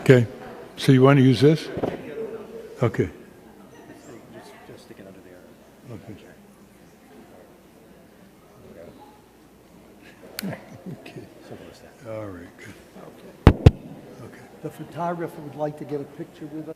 Okay. So you want to use this? Okay. Just stick it under there. Okay. Simple as that. All right. Good. Okay. The photographer would like to get a picture with us.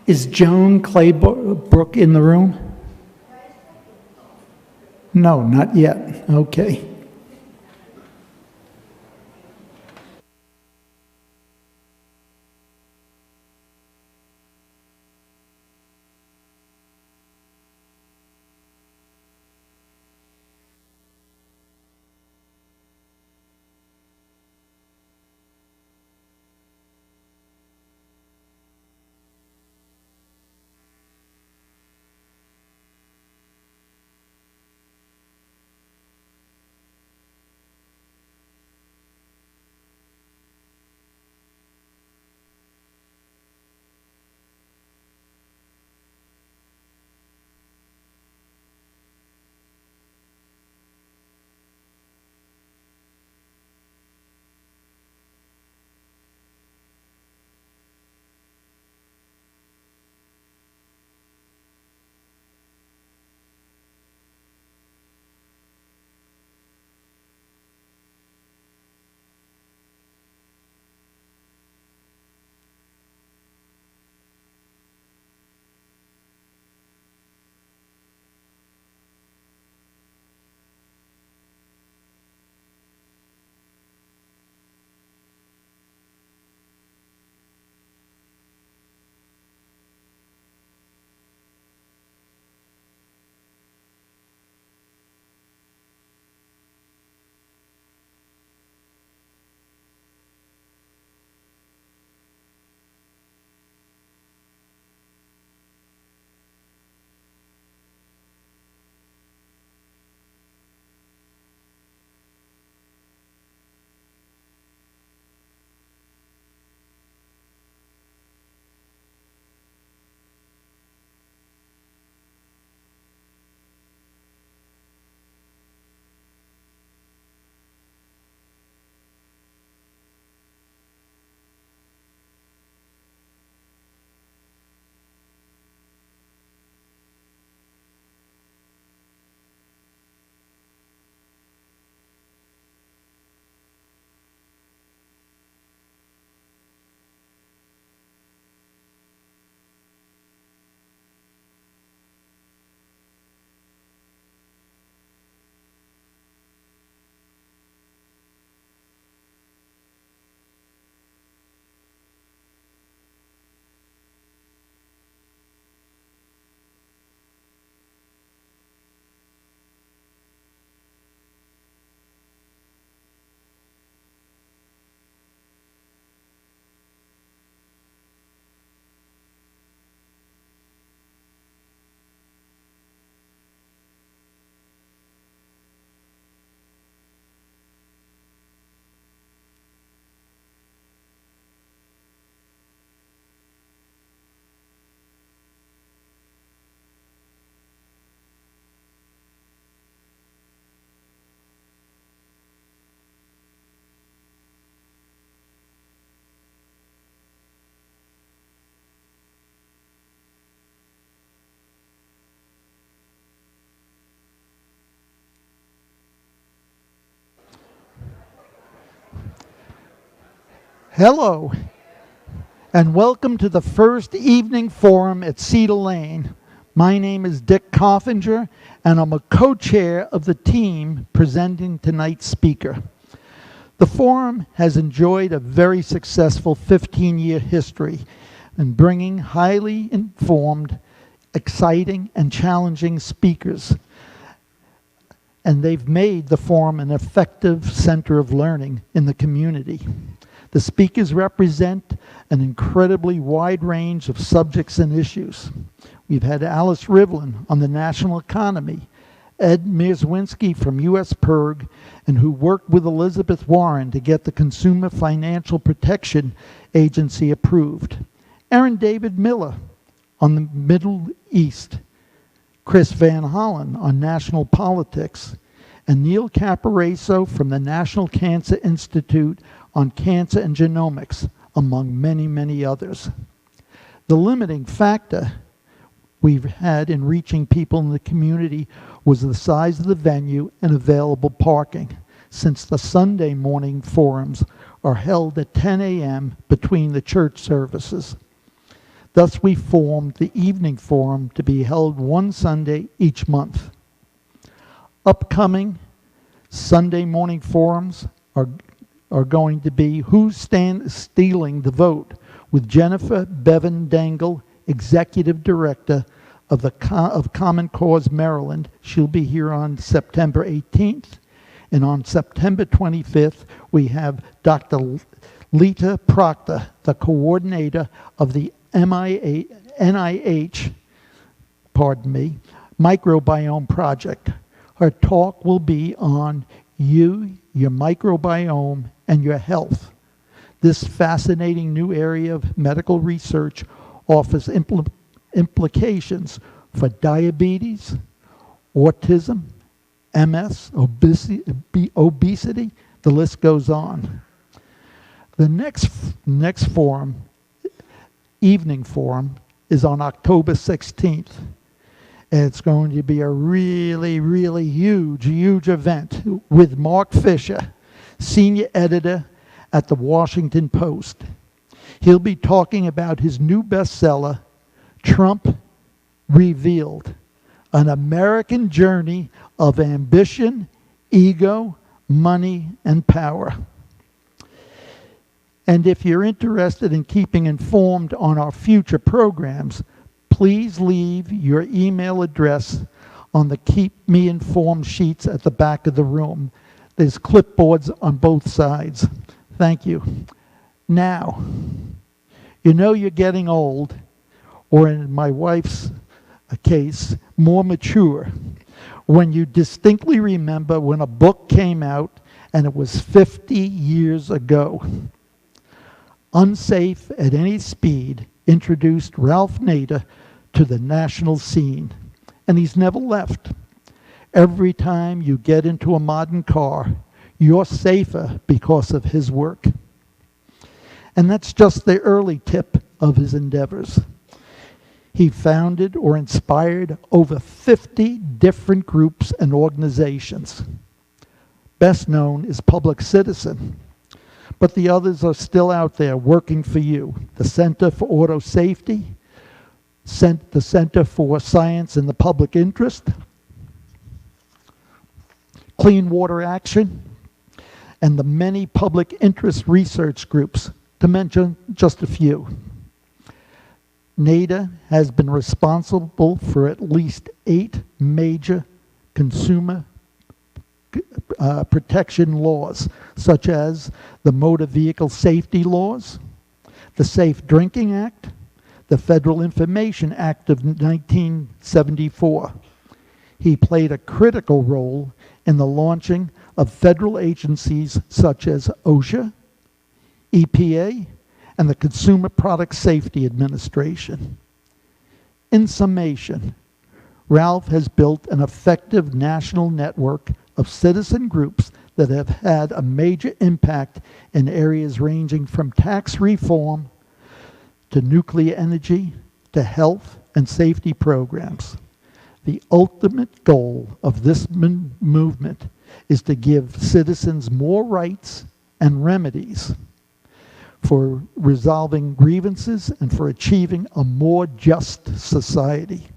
Is Joan Claybrook in the room? No, not yet. Okay. Hello, and welcome to the first evening forum at Cedar Lane. My name is Dick Coffinger, and I'm a co-chair of the team presenting tonight's speaker. The forum has enjoyed a very successful 15-year history in bringing highly informed, exciting, and challenging speakers. And they've made the forum an effective center of learning in the community. The speakers represent an incredibly wide range of subjects and issues. We've had Alice Rivlin on the national economy, Ed Mierzwinski from U.S. PIRG, and who worked with Elizabeth Warren to get the Consumer Financial Protection Agency approved, Aaron David Miller on the Middle East, Chris Van Hollen on national politics, and Neil Caparaso from the National Cancer Institute on cancer and genomics, among many, many others. The limiting factor we've had in reaching people in the community was the size of the venue and available parking, since the Sunday morning forums are held at 10 a.m. between the church services. Thus, we formed the evening forum to be held one Sunday each month. Upcoming Sunday morning forums are going to be Who's Stealing the Vote, with Jennifer Bevan Dangle, Executive Director of Common Cause Maryland. She'll be here on September 18th. And on September 25th, we have Dr. Lita Proctor, the coordinator of the NIH, Microbiome Project. Her talk will be on you, your microbiome, and your health. This fascinating new area of medical research offers implications for diabetes, autism, MS, obesity, the list goes on. The next forum, evening forum, is on October 16th. And it's going to be a really, really huge event with Mark Fisher, senior editor at the Washington Post. He'll be talking about his new bestseller, Trump Revealed, an American journey of ambition, ego, money, and power. And if you're interested in keeping informed on our future programs, please leave your email address on the Keep Me Informed sheets at the back of the room. There's clipboards on both sides. Thank you. Now, you know you're getting old, or in my wife's case, more mature, when you distinctly remember when a book came out and it was 50 years ago. Unsafe at Any Speed introduced Ralph Nader to the national scene, and he's never left. Every time you get into a modern car, you're safer because of his work. And that's just the early tip of his endeavors. He founded or inspired over 50 different groups and organizations. Best known is Public Citizen, but the others are still out there working for you. The Center for Auto Safety, the Center for Science in the Public Interest, Clean Water Action, and the many public interest research groups, to mention just a few. Nader has been responsible for at least 8 major consumer protection laws, such as the Motor Vehicle Safety Laws, the Safe Drinking Act, the Federal Information Act of 1974. He played a critical role in the launching of federal agencies such as OSHA, EPA, and the Consumer Product Safety Administration. In summation, Ralph has built an effective national network of citizen groups that have had a major impact in areas ranging from tax reform to nuclear energy to health and safety programs. The ultimate goal of this movement is to give citizens more rights and remedies for resolving grievances and for achieving a more just society.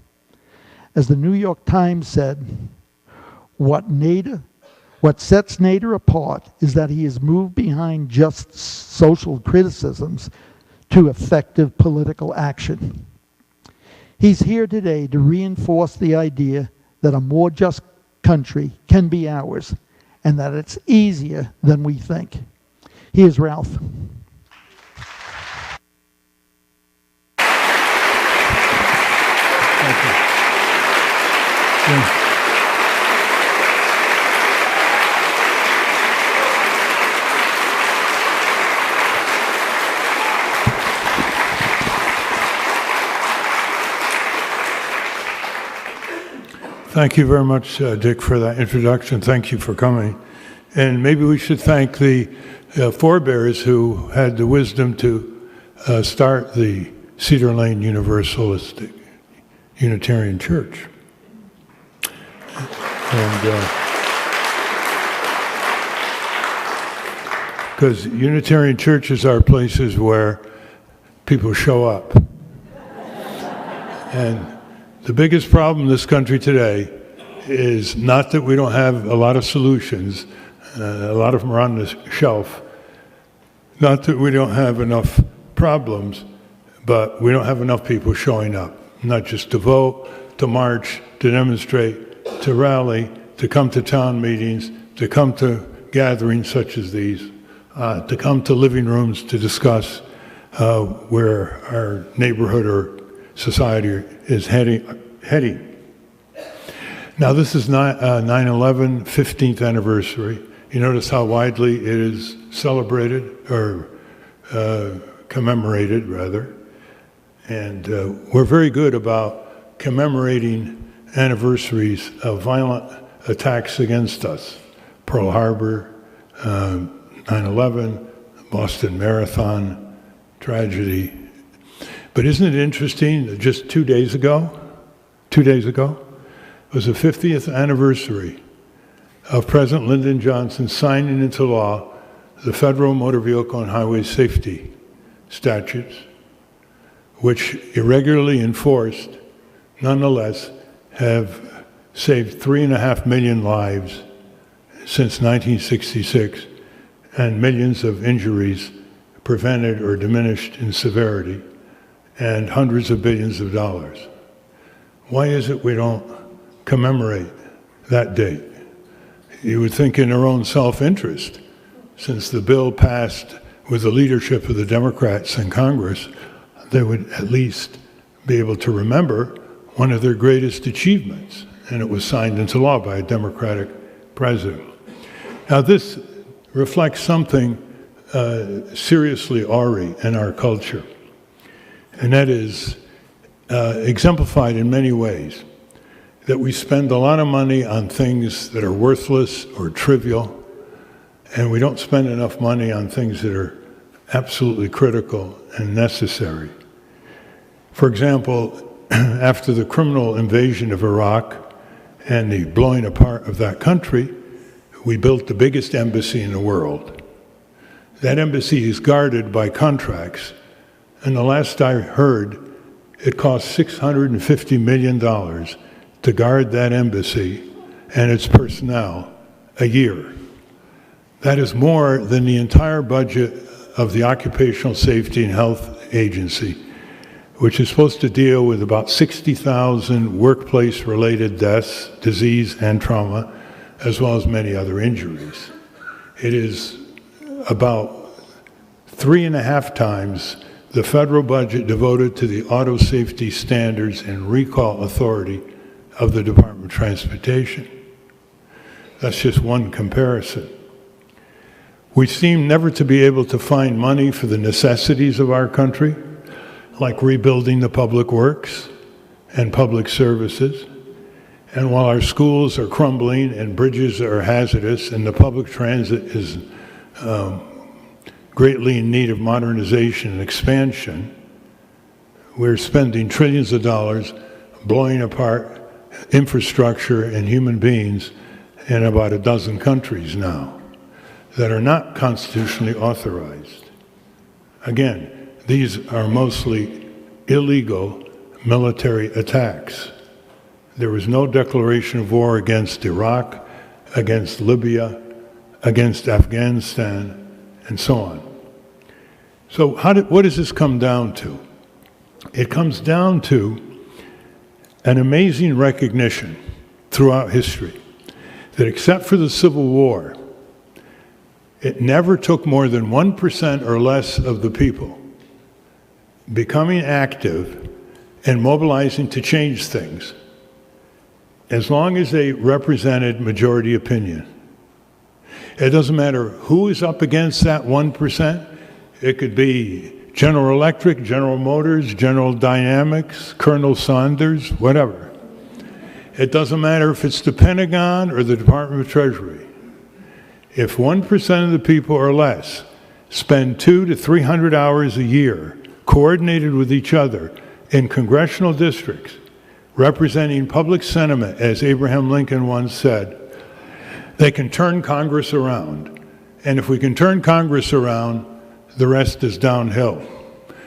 As the New York Times said, what sets Nader apart is that he has moved behind just social criticisms to effective political action. He's here today to reinforce the idea that a more just country can be ours and that it's easier than we think. Here's Ralph. Thank you. Yeah. Thank you very much, Dick, for that introduction. Thank you for coming. And maybe we should thank the forebears who had the wisdom to start the Cedar Lane Universalist Unitarian Church. And because Unitarian churches are places where people show up. And the biggest problem in this country today is not that we don't have a lot of solutions, a lot of them are on the shelf, not that we don't have enough problems, but we don't have enough people showing up, not just to vote, to march, to demonstrate, to rally, to come to town meetings, to come to gatherings such as these, to come to living rooms to discuss where our neighborhood or society is heading. Now this is 9/11, 15th anniversary. You notice how widely it is celebrated, or commemorated rather. And we're very good about commemorating anniversaries of violent attacks against us. Pearl Harbor, 9/11, Boston Marathon, tragedy. But isn't it interesting that just 2 days ago, was the 50th anniversary of President Lyndon Johnson signing into law the Federal Motor Vehicle and Highway Safety Statutes, which, irregularly enforced, nonetheless have saved 3.5 million lives since 1966 and millions of injuries prevented or diminished in severity, and hundreds of billions of dollars. Why is it we don't commemorate that date? You would think in their own self-interest, since the bill passed with the leadership of the Democrats in Congress, they would at least be able to remember one of their greatest achievements, and it was signed into law by a Democratic president. Now this reflects something seriously awry in our culture. And that is exemplified in many ways, that we spend a lot of money on things that are worthless or trivial, and we don't spend enough money on things that are absolutely critical and necessary. For example, after the criminal invasion of Iraq and the blowing apart of that country, we built the biggest embassy in the world. That embassy is guarded by contracts. And the last I heard, it cost $650 million to guard that embassy and its personnel a year. That is more than the entire budget of the Occupational Safety and Health Agency, which is supposed to deal with about 60,000 workplace-related deaths, disease, and trauma, as well as many other injuries. It is about 3.5 times the federal budget devoted to the auto safety standards and recall authority of the Department of Transportation. That's just one comparison. We seem never to be able to find money for the necessities of our country, like rebuilding the public works and public services. And while our schools are crumbling and bridges are hazardous and the public transit is greatly in need of modernization and expansion, we're spending trillions of dollars blowing apart infrastructure and human beings in about a dozen countries now that are not constitutionally authorized. Again, these are mostly illegal military attacks. There was no declaration of war against Iraq, against Libya, against Afghanistan, and so on. So what does this come down to? It comes down to an amazing recognition throughout history that except for the Civil War, it never took more than 1% or less of the people becoming active and mobilizing to change things, as long as they represented majority opinion. It doesn't matter who is up against that 1%. It could be General Electric, General Motors, General Dynamics, Colonel Saunders, whatever. It doesn't matter if it's the Pentagon or the Department of Treasury. If 1% of the people or less spend 200 to 300 hours a year coordinated with each other in congressional districts, representing public sentiment, as Abraham Lincoln once said, they can turn Congress around. And if we can turn Congress around, the rest is downhill.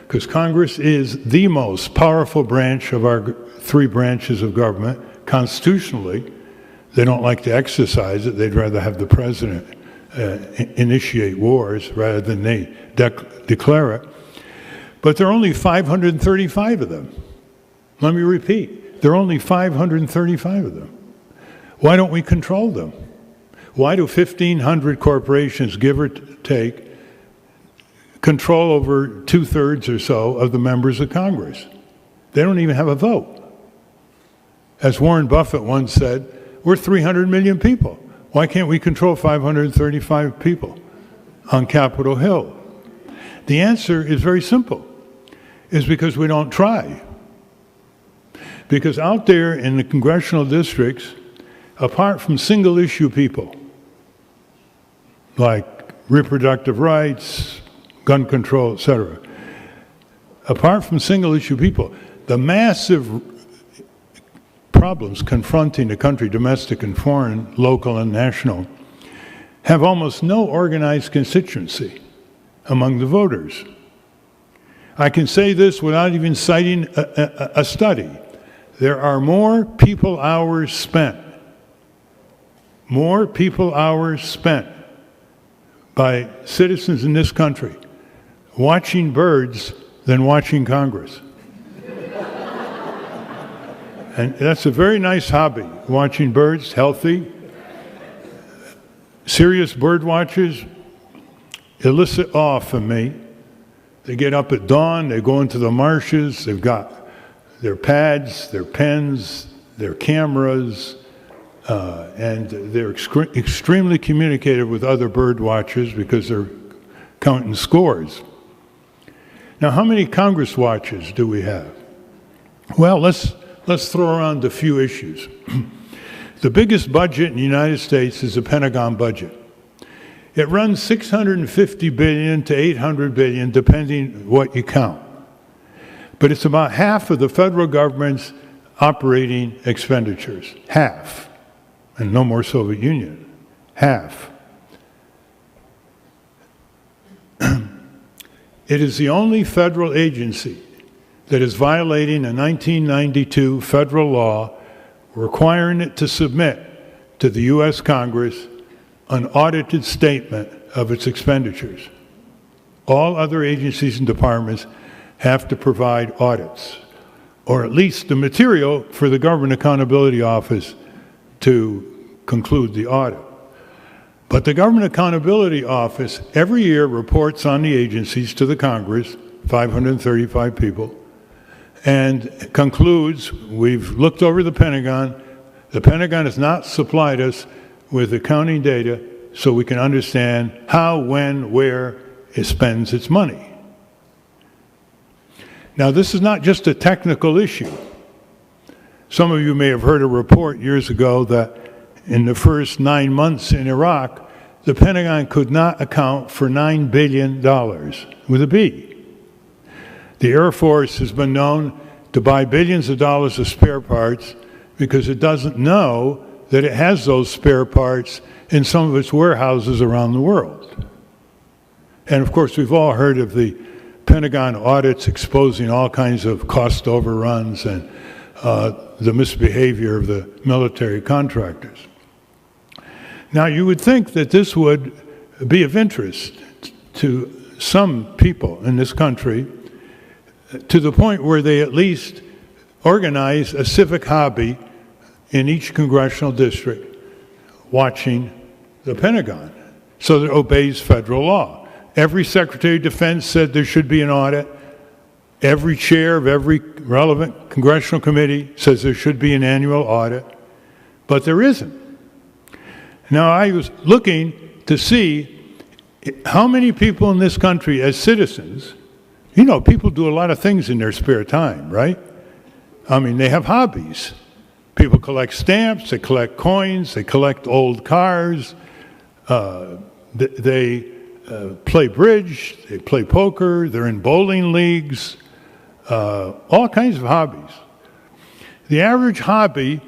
Because Congress is the most powerful branch of our three branches of government. Constitutionally, they don't like to exercise it. They'd rather have the president initiate wars rather than they declare it. But there are only 535 of them. Let me repeat, there are only 535 of them. Why don't we control them? Why do 1,500 corporations, give or take, control over 2/3 or so of the members of Congress? They don't even have a vote. As Warren Buffett once said, we're 300 million people. Why can't we control 535 people on Capitol Hill? The answer is very simple. It's because we don't try. Because out there in the congressional districts, apart from single issue people, like reproductive rights, gun control, etc., apart from single issue people, the massive problems confronting the country, domestic and foreign, local and national, have almost no organized constituency among the voters. I can say this without even citing a study. There are more people hours spent by citizens in this country watching birds than watching Congress. And that's a very nice hobby, watching birds, healthy. Serious bird watchers elicit awe from me. They get up at dawn, they go into the marshes, they've got their pads, their pens, their cameras, and they're extremely communicative with other bird watchers because they're counting scores. Now, how many Congress watchers do we have? Well, let's throw around a few issues. The biggest budget in the United States is the Pentagon budget. It runs $650 billion to $800 billion, depending what you count. But it's about half of the federal government's operating expenditures. Half. And no more Soviet Union. Half. It is the only federal agency that is violating a 1992 federal law requiring it to submit to the U.S. Congress an audited statement of its expenditures. All other agencies and departments have to provide audits, or at least the material for the Government Accountability Office to conclude the audit. But the Government Accountability Office every year reports on the agencies to the Congress, 535 people, and concludes, we've looked over the Pentagon. The Pentagon has not supplied us with accounting data so we can understand how, when, where it spends its money. Now, this is not just a technical issue. Some of you may have heard a report years ago that in the first 9 months in Iraq, the Pentagon could not account for $9 billion with a B. The Air Force has been known to buy billions of dollars of spare parts because it doesn't know that it has those spare parts in some of its warehouses around the world. And of course, we've all heard of the Pentagon audits exposing all kinds of cost overruns and the misbehavior of the military contractors. Now, you would think that this would be of interest to some people in this country to the point where they at least organize a civic hobby in each congressional district watching the Pentagon so that it obeys federal law. Every Secretary of Defense said there should be an audit. Every chair of every relevant congressional committee says there should be an annual audit, but there isn't. Now, I was looking to see how many people in this country as citizens, you know, people do a lot of things in their spare time, right? I mean, they have hobbies. People collect stamps, they collect coins, they collect old cars, they play bridge, they play poker, they're in bowling leagues, all kinds of hobbies. The average hobby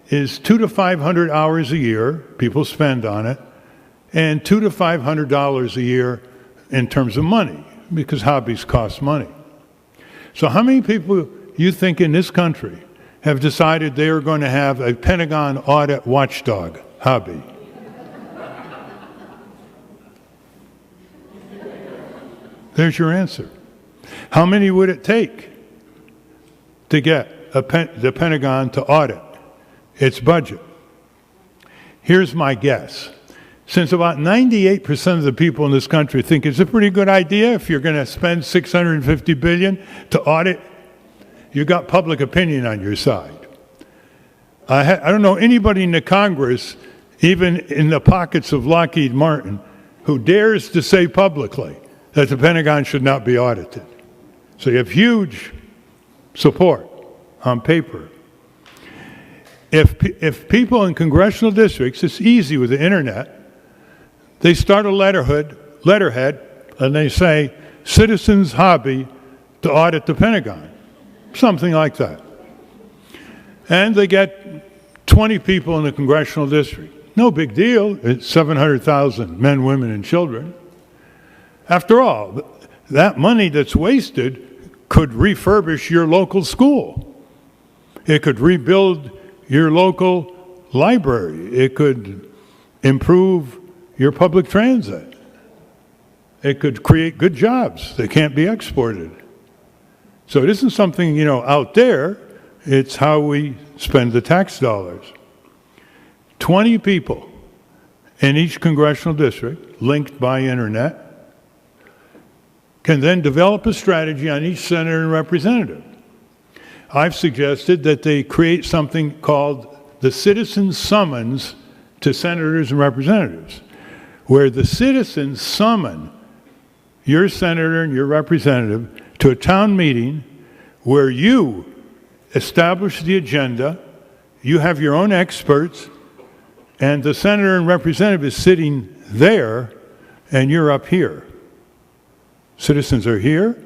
is 200 to 500 hours a year, people spend on it, and $200 to $500 a year in terms of money, because hobbies cost money. So how many people you think in this country have decided they are going to have a Pentagon audit watchdog hobby? There's your answer. How many would it take to get the Pentagon to audit its budget? Here's my guess. Since about 98% of the people in this country think it's a pretty good idea if you're going to spend $650 billion to audit, you got public opinion on your side. I don't know anybody in the Congress, even in the pockets of Lockheed Martin, who dares to say publicly that the Pentagon should not be audited. So you have huge support on paper. If people in congressional districts, it's easy with the internet, they start a letterhead, and they say, citizens' hobby to audit the Pentagon, something like that. And they get 20 people in the congressional district. No big deal. It's 700,000 men, women, and children. After all, that money that's wasted could refurbish your local school. It could rebuild your local library. It could improve your public transit. It could create good jobs that can't be exported. So it isn't something, out there. It's how we spend the tax dollars. 20 people in each congressional district, linked by internet, can then develop a strategy on each senator and representative. I've suggested that they create something called the citizen summons to senators and representatives, where the citizens summon your senator and your representative to a town meeting where you establish the agenda, you have your own experts, and the senator and representative is sitting there, and you're up here. Citizens are here.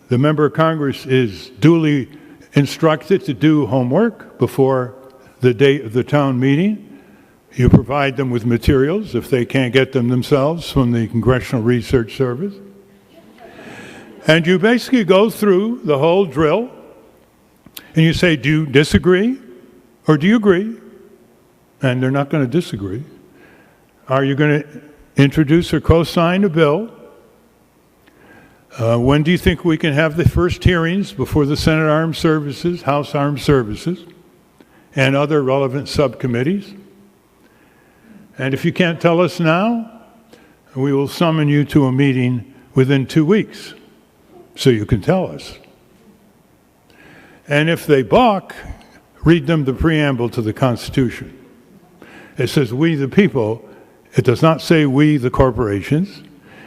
The member of Congress is duly instructed to do homework before the date of the town meeting. You provide them with materials if they can't get them themselves from the Congressional Research Service. And you basically go through the whole drill and you say, do you disagree or do you agree? And they're not going to disagree. Are you going to introduce or co-sign a bill? When do you think we can have the first hearings before the Senate Armed Services, House Armed Services, and other relevant subcommittees? And if you can't tell us now, we will summon you to a meeting within 2 weeks so you can tell us. And if they balk, read them the preamble to the Constitution. It says, we the people. It does not say we the corporations,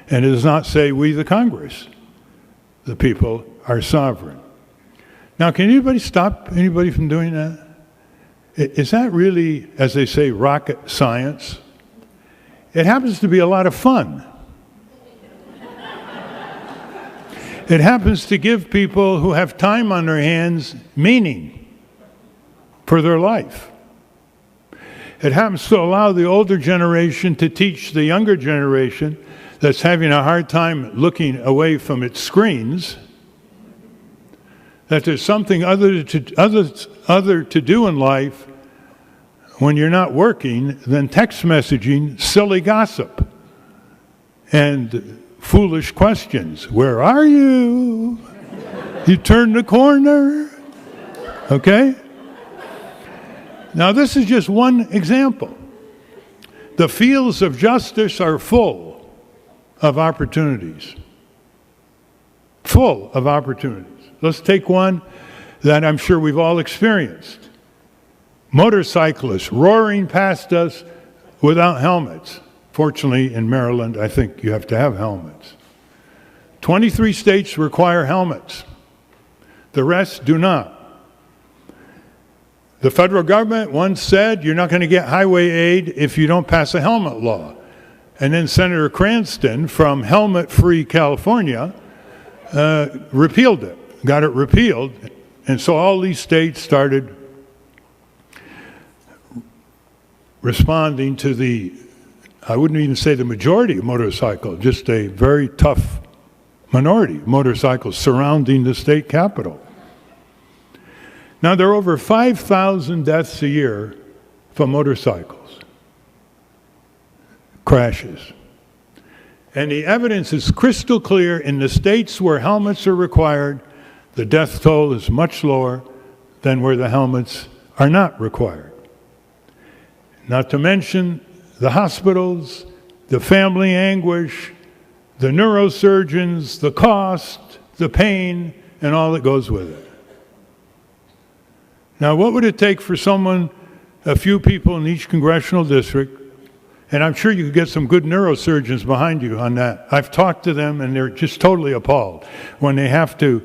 and it does not say we the Congress. The people are sovereign. Now, can anybody stop anybody from doing that? Is that really, as they say, rocket science? It happens to be a lot of fun. It happens to give people who have time on their hands meaning for their life. It happens to allow the older generation to teach the younger generation that's having a hard time looking away from its screens that there's something other to do in life when you're not working than text messaging, silly gossip, and foolish questions. Where are you? You turned the corner. Okay? Now, this is just one example. The fields of justice are full of opportunities. Full of opportunities. Let's take one that I'm sure we've all experienced. Motorcyclists roaring past us without helmets. Fortunately, in Maryland, I think you have to have helmets. 23 states require helmets. The rest do not. The federal government once said you're not going to get highway aid if you don't pass a helmet law. And then Senator Cranston from helmet-free California repealed it, got it repealed. And so all these states started responding to the, I wouldn't even say the majority of motorcycles, just a very tough minority of motorcycles surrounding the state capitol. Now, there are over 5,000 deaths a year from motorcycles, crashes. And the evidence is crystal clear. In the states where helmets are required, the death toll is much lower than where the helmets are not required. Not to mention the hospitals, the family anguish, the neurosurgeons, the cost, the pain, and all that goes with it. Now, what would it take for someone, a few people in each congressional district, and I'm sure you could get some good neurosurgeons behind you on that. I've talked to them, and they're just totally appalled when they have to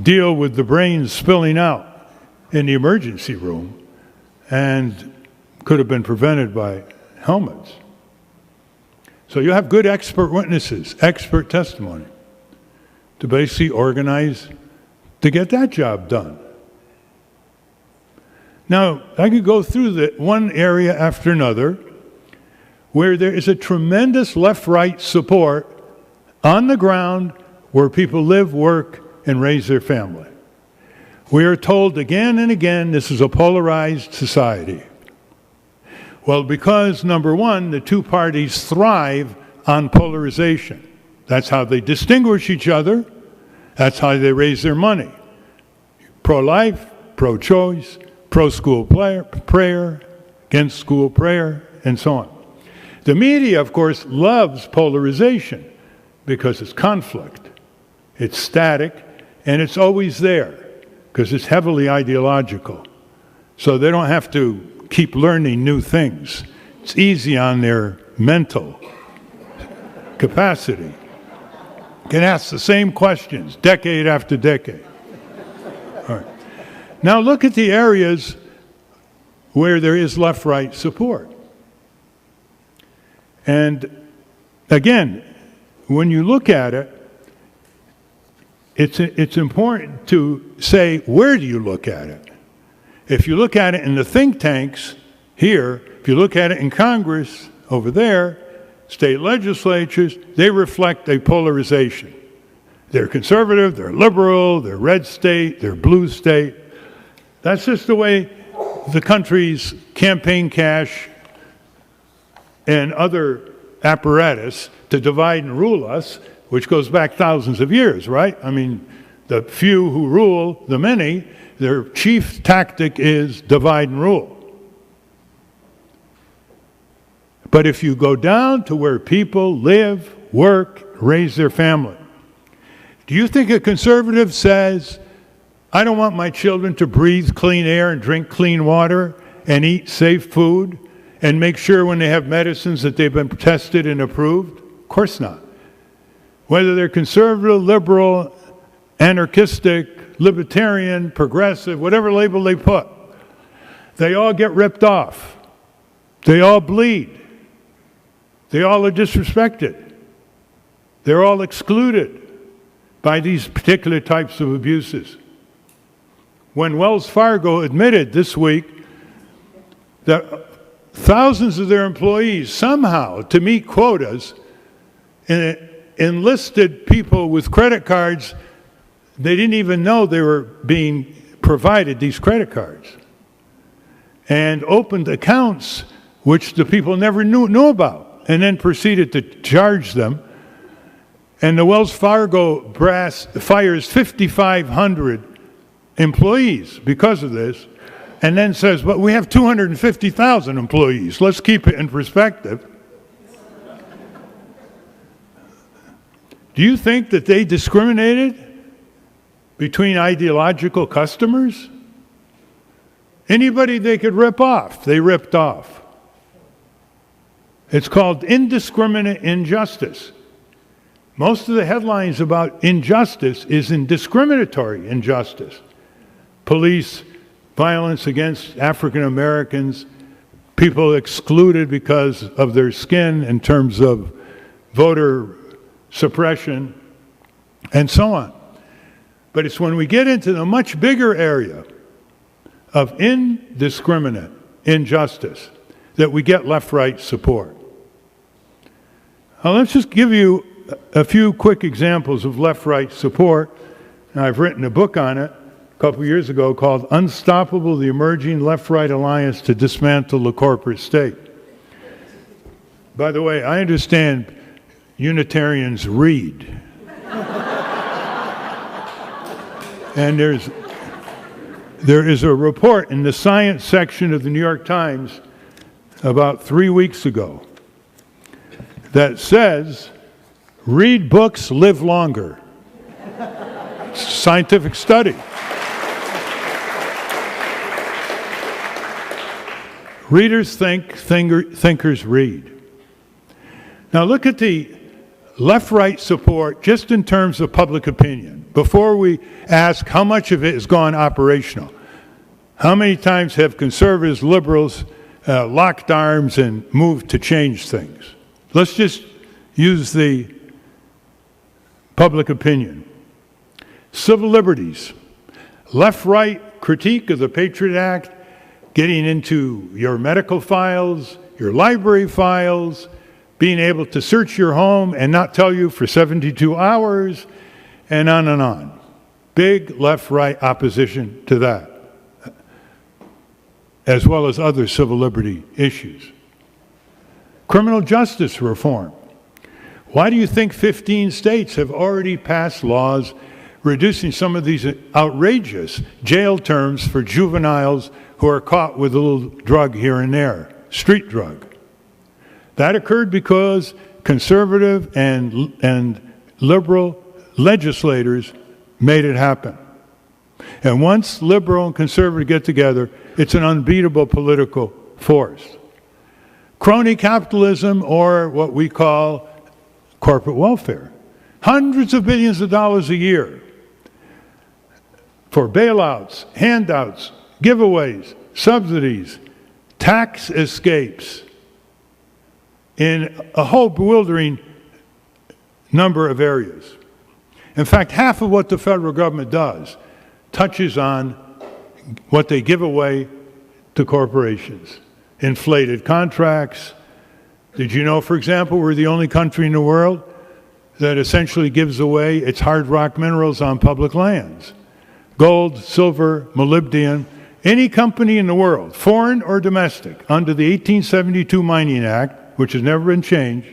deal with the brains spilling out in the emergency room and could have been prevented by helmets. So you have good expert witnesses, expert testimony to basically organize to get that job done. Now, I could go through the one area after another where there is a tremendous left-right support on the ground where people live, work, and raise their family. We are told again and again this is a polarized society. Well, because, number one, the two parties thrive on polarization. That's how they distinguish each other. That's how they raise their money. Pro-life, pro-choice, pro-school prayer, against school prayer, and so on. The media, of course, loves polarization because it's conflict, it's static, and it's always there because it's heavily ideological. So they don't have to keep learning new things. It's easy on their mental capacity. You can ask the same questions decade after decade. All right. Now look at the areas where there is left-right support. And again, when you look at it, it's important to say, where do you look at it? If you look at it in the think tanks here, if you look at it in Congress over there, state legislatures, they reflect a polarization. They're conservative, they're liberal, they're red state, they're blue state. That's just the way the country's campaign cash and other apparatus to divide and rule us, which goes back thousands of years, right? I mean, the few who rule the many, their chief tactic is divide and rule. But if you go down to where people live, work, raise their family, do you think a conservative says, I don't want my children to breathe clean air and drink clean water and eat safe food and make sure when they have medicines that they've been tested and approved? Of course not. Whether they're conservative, liberal, anarchistic, libertarian, progressive, whatever label they put, they all get ripped off. They all bleed. They all are disrespected. They're all excluded by these particular types of abuses. When Wells Fargo admitted this week that thousands of their employees somehow, to meet quotas, enlisted people with credit cards They didn't even know they were being provided these credit cards, and opened accounts which the people never knew about, and then proceeded to charge them. And the Wells Fargo brass fires 5,500 employees because of this, and then says, but we have 250,000 employees. Let's keep it in perspective. Do you think that they discriminated between ideological customers? Anybody they could rip off, they ripped off. It's called indiscriminate injustice. Most of the headlines about injustice is in discriminatory injustice. Police violence against African Americans, people excluded because of their skin in terms of voter suppression, and so on. But it's when we get into the much bigger area of indiscriminate injustice that we get left-right support. Now, let's just give you a few quick examples of left-right support. And I've written a book on it a couple years ago called Unstoppable: The Emerging Left-Right Alliance to Dismantle the Corporate State. By the way, I understand Unitarians read. And there is a report in the science section of the New York Times about 3 weeks ago that says, read books, live longer. It's a scientific study. Readers think, thinkers read. Now look at the left-right support just in terms of public opinion. Before we ask how much of it has gone operational, how many times have conservatives, liberals locked arms and moved to change things? Let's just use the public opinion. Civil liberties, left-right critique of the Patriot Act, getting into your medical files, your library files, being able to search your home and not tell you for 72 hours, and on and on. Big left-right opposition to that, as well as other civil liberty issues. Criminal justice reform. Why do you think 15 states have already passed laws reducing some of these outrageous jail terms for juveniles who are caught with a little drug here and there, street drug? That occurred because conservative and liberal legislators made it happen. And once liberal and conservative get together, it's an unbeatable political force. Crony capitalism, or what we call corporate welfare. Hundreds of billions of dollars a year for bailouts, handouts, giveaways, subsidies, tax escapes in a whole bewildering number of areas. In fact, half of what the federal government does touches on what they give away to corporations. Inflated contracts. Did you know, for example, we're the only country in the world that essentially gives away its hard rock minerals on public lands? Gold, silver, molybdenum. Any company in the world, foreign or domestic, under the 1872 Mining Act, which has never been changed,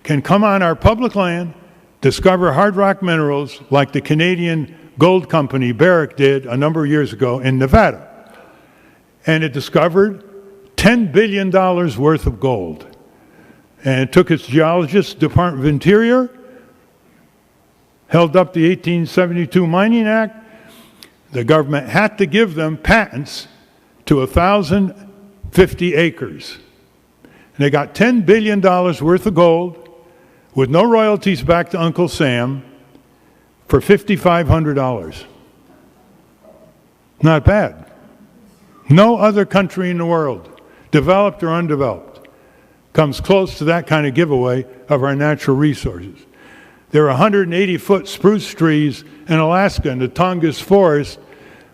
can come on our public land, discover hard rock minerals like the Canadian gold company Barrick did a number of years ago in Nevada. And it discovered $10 billion worth of gold. And it took its geologists, Department of Interior, held up the 1872 Mining Act. The government had to give them patents to 1,050 acres. And they got $10 billion worth of gold with no royalties back to Uncle Sam for $5,500. Not bad. No other country in the world, developed or undeveloped, comes close to that kind of giveaway of our natural resources. There are 180-foot spruce trees in Alaska in the Tongass Forest.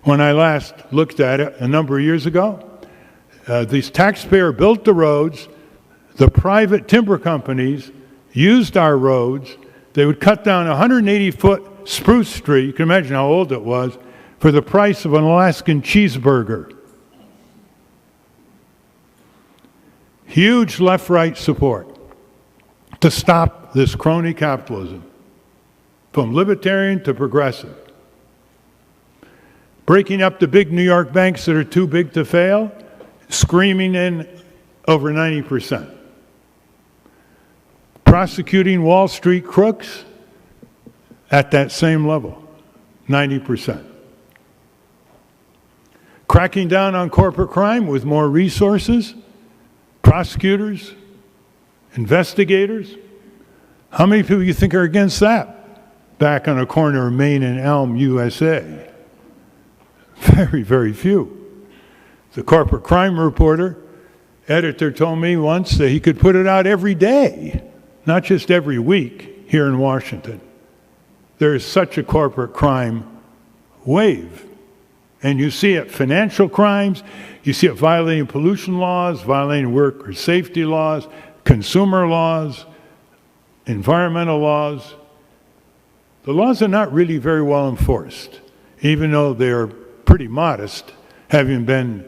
When I last looked at it a number of years ago, these taxpayers built the roads. The private timber companies used our roads. They would cut down 180-foot Spruce Street, you can imagine how old it was, for the price of an Alaskan cheeseburger. Huge left-right support to stop this crony capitalism, from libertarian to progressive. Breaking up the big New York banks that are too big to fail, screaming in over 90%. Prosecuting Wall Street crooks at that same level, 90%. Cracking down on corporate crime with more resources, prosecutors, investigators. How many people do you think are against that back on a corner of Main and Elm, USA? Very, very few. The corporate crime reporter editor told me once that he could put it out every day, not just every week here in Washington. There is such a corporate crime wave. And you see it, financial crimes, you see it violating pollution laws, violating worker safety laws, consumer laws, environmental laws. The laws are not really very well enforced, even though they're pretty modest, having been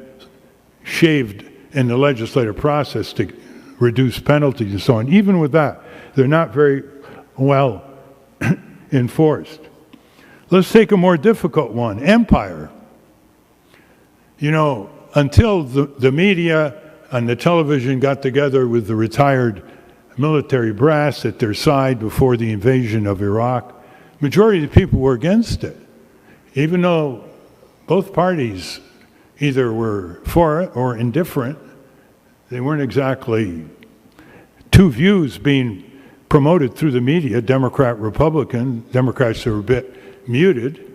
shaved in the legislative process to reduce penalties and so on. Even with that, they're not very well enforced. Let's take a more difficult one, empire. You know, until the media and the television got together with the retired military brass at their side before the invasion of Iraq, majority of the people were against it, even though both parties either were for it or indifferent. They weren't exactly two views being promoted through the media, Democrat, Republican. Democrats are a bit muted.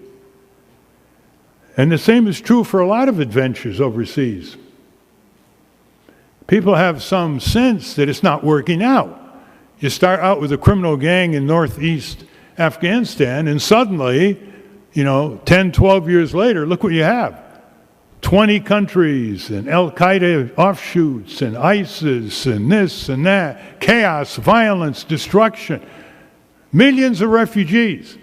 And the same is true for a lot of adventures overseas. People have some sense that it's not working out. You start out with a criminal gang in northeast Afghanistan, and suddenly, 10, 12 years later, look what you have. 20 countries, and Al-Qaeda offshoots, and ISIS, and this and that. Chaos, violence, destruction. Millions of refugees.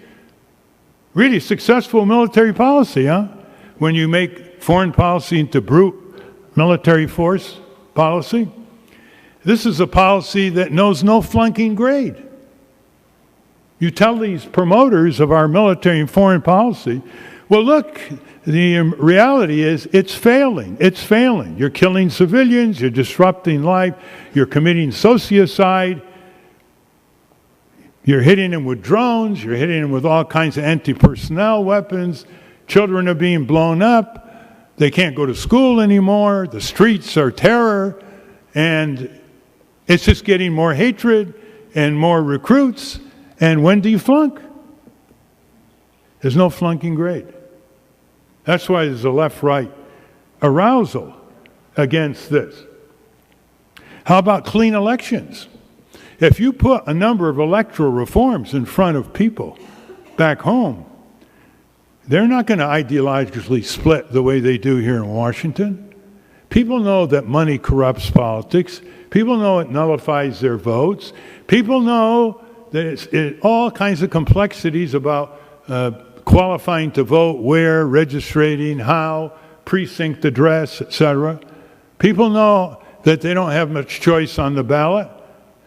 Really successful military policy, huh? When you make foreign policy into brute military force policy. This is a policy that knows no flunking grade. You tell these promoters of our military and foreign policy, well, look, the reality is it's failing. It's failing. You're killing civilians. You're disrupting life. You're committing sociocide. You're hitting them with drones. You're hitting them with all kinds of anti-personnel weapons. Children are being blown up. They can't go to school anymore. The streets are terror. And it's just getting more hatred and more recruits. And when do you flunk? There's no flunking grade. That's why there's a left-right arousal against this. How about clean elections? If you put a number of electoral reforms in front of people back home, they're not going to ideologically split the way they do here in Washington. People know that money corrupts politics. People know it nullifies their votes. People know that it's all kinds of complexities about qualifying to vote, where, registering, how, precinct address, etc. People know that they don't have much choice on the ballot.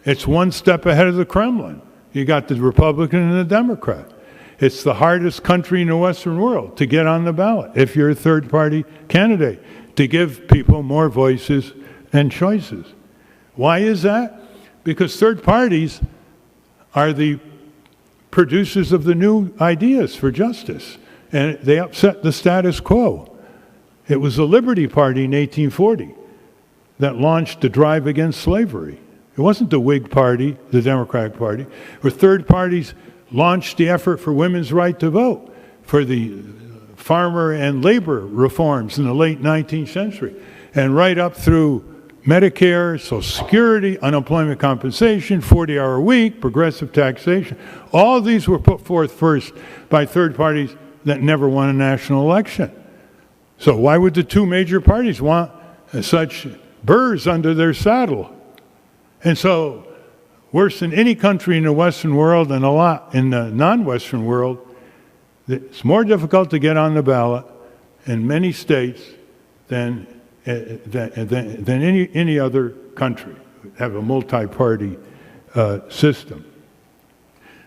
It's one step ahead of the Kremlin. You got the Republican and the Democrat. It's the hardest country in the Western world to get on the ballot if you're a third-party candidate, to give people more voices and choices. Why is that? Because third parties are the producers of the new ideas for justice, and they upset the status quo. It was the Liberty Party in 1840 that launched the drive against slavery. It wasn't the Whig Party, the Democratic Party, where third parties launched the effort for women's right to vote, for the farmer and labor reforms in the late 19th century, and right up through Medicare, Social Security, unemployment compensation, 40-hour week, progressive taxation. All of these were put forth first by third parties that never won a national election. So why would the two major parties want such burrs under their saddle? And so, worse than any country in the Western world and a lot in the non-Western world, It's more difficult to get on the ballot in many states than any other country. Have a multi-party system.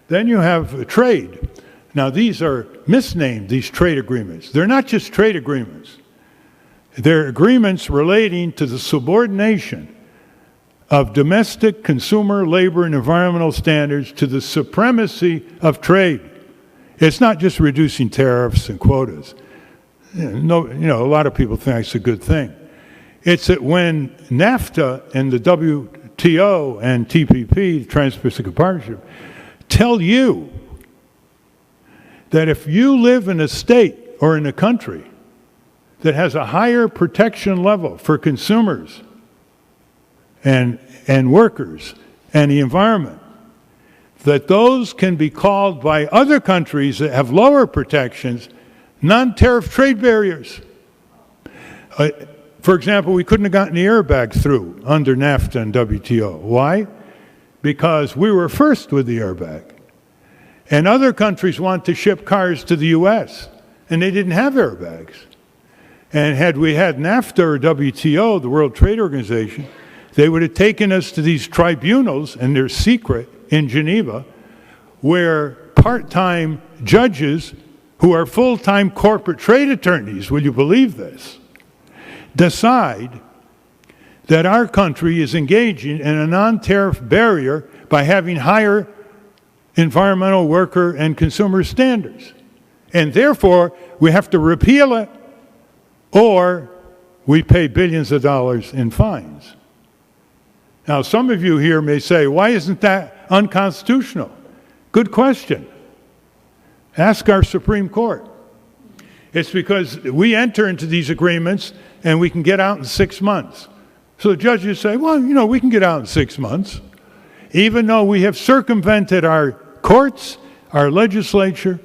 Then you have trade. Now these are misnamed, these trade agreements. They're not just trade agreements. They're agreements relating to the subordination of domestic consumer, labor, and environmental standards to the supremacy of trade. It's not just reducing tariffs and quotas. A lot of people think it's a good thing. It's that when NAFTA and the WTO and TPP, Trans-Pacific Partnership, tell you that if you live in a state or in a country that has a higher protection level for consumers and workers and the environment, that those can be called by other countries that have lower protections non-tariff trade barriers. For example, we couldn't have gotten the airbag through under NAFTA and WTO. Why? Because we were first with the airbag. And other countries want to ship cars to the U.S., and they didn't have airbags. And had we had NAFTA or WTO, the World Trade Organization, they would have taken us to these tribunals, and they're secret, in Geneva, where part-time judges who are full-time corporate trade attorneys, will you believe this, decide that our country is engaging in a non-tariff barrier by having higher environmental, worker, and consumer standards. And therefore, we have to repeal it, or we pay billions of dollars in fines. Now, some of you here may say, why isn't that unconstitutional? Good question. Ask our Supreme Court. It's because we enter into these agreements and we can get out in 6 months. So the judges say, well, we can get out in 6 months, even though we have circumvented our courts, our legislature,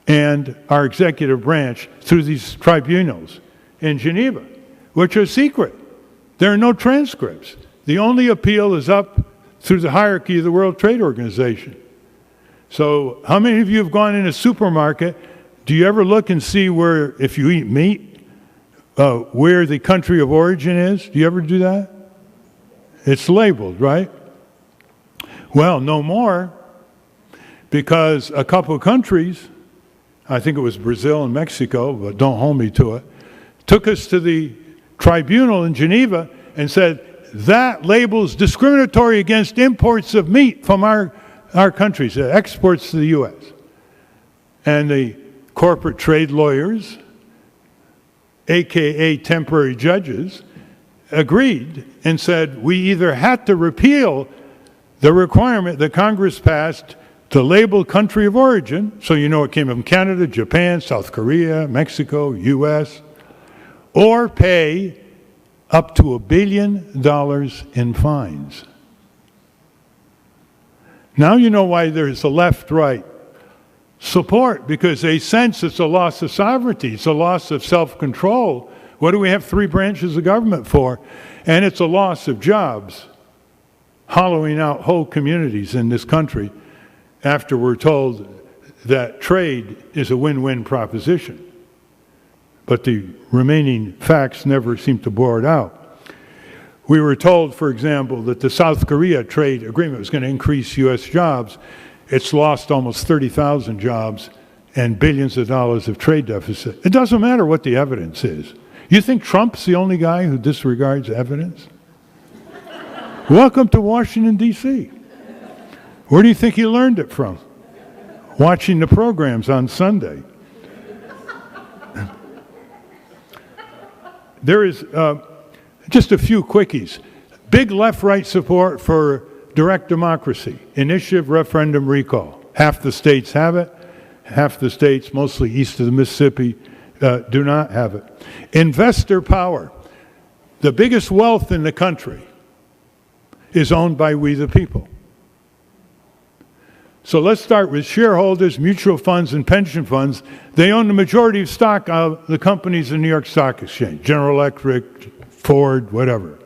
and our executive branch through these tribunals in Geneva, which are secret. There are no transcripts. The only appeal is up through the hierarchy of the World Trade Organization. So how many of you have gone in a supermarket? Do you ever look and see where, if you eat meat, where the country of origin is? Do you ever do that? It's labeled, right? Well, no more, because a couple of countries, I think it was Brazil and Mexico, but don't hold me to it, took us to the tribunal in Geneva and said, that label's discriminatory against imports of meat from our countries, exports to the U.S. And the corporate trade lawyers, AKA temporary judges, agreed and said we either had to repeal the requirement that Congress passed to label country of origin, so you know it came from Canada, Japan, South Korea, Mexico, U.S., or pay up to $1 billion in fines. Now you know why there's a left-right support, because they sense it's a loss of sovereignty, it's a loss of self-control. What do we have 3 branches of government for? And it's a loss of jobs, hollowing out whole communities in this country after we're told that trade is a win-win proposition. But the remaining facts never seem to bore it out. We were told, for example, that the South Korea trade agreement was going to increase U.S. jobs. It's lost almost 30,000 jobs and billions of dollars of trade deficit. It doesn't matter what the evidence is. You think Trump's the only guy who disregards evidence? Welcome to Washington, D.C. Where do you think he learned it from? Watching the programs on Sunday. There is just a few quickies. Big left-right support for direct democracy, initiative, referendum, recall. Half the states have it. Half the states, mostly east of the Mississippi, do not have it. Investor power. The biggest wealth in the country is owned by we the people. So let's start with shareholders, mutual funds, and pension funds. They own the majority of stock of the companies in the New York Stock Exchange, General Electric, Ford, whatever.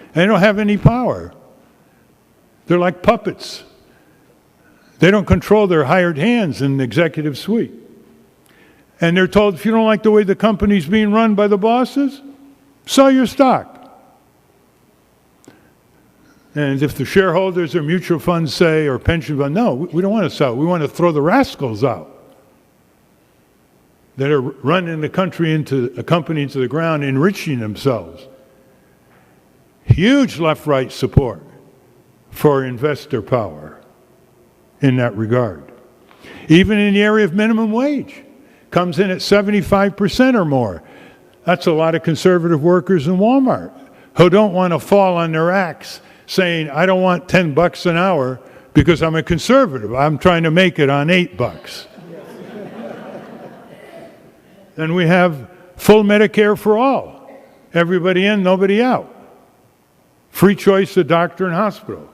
And they don't have any power. They're like puppets. They don't control their hired hands in the executive suite. And they're told, if you don't like the way the company's being run by the bosses, sell your stock. And if the shareholders or mutual funds say, or pension funds, no, we don't want to sell. We want to throw the rascals out that are running the company into the ground, enriching themselves. Huge left-right support for investor power in that regard. Even in the area of minimum wage, comes in at 75% or more. That's a lot of conservative workers in Walmart who don't want to fall on their axe saying, I don't want $10 an hour because I'm a conservative. I'm trying to make it on $8. Then we have full Medicare for all. Everybody in, nobody out. Free choice of doctor and hospital.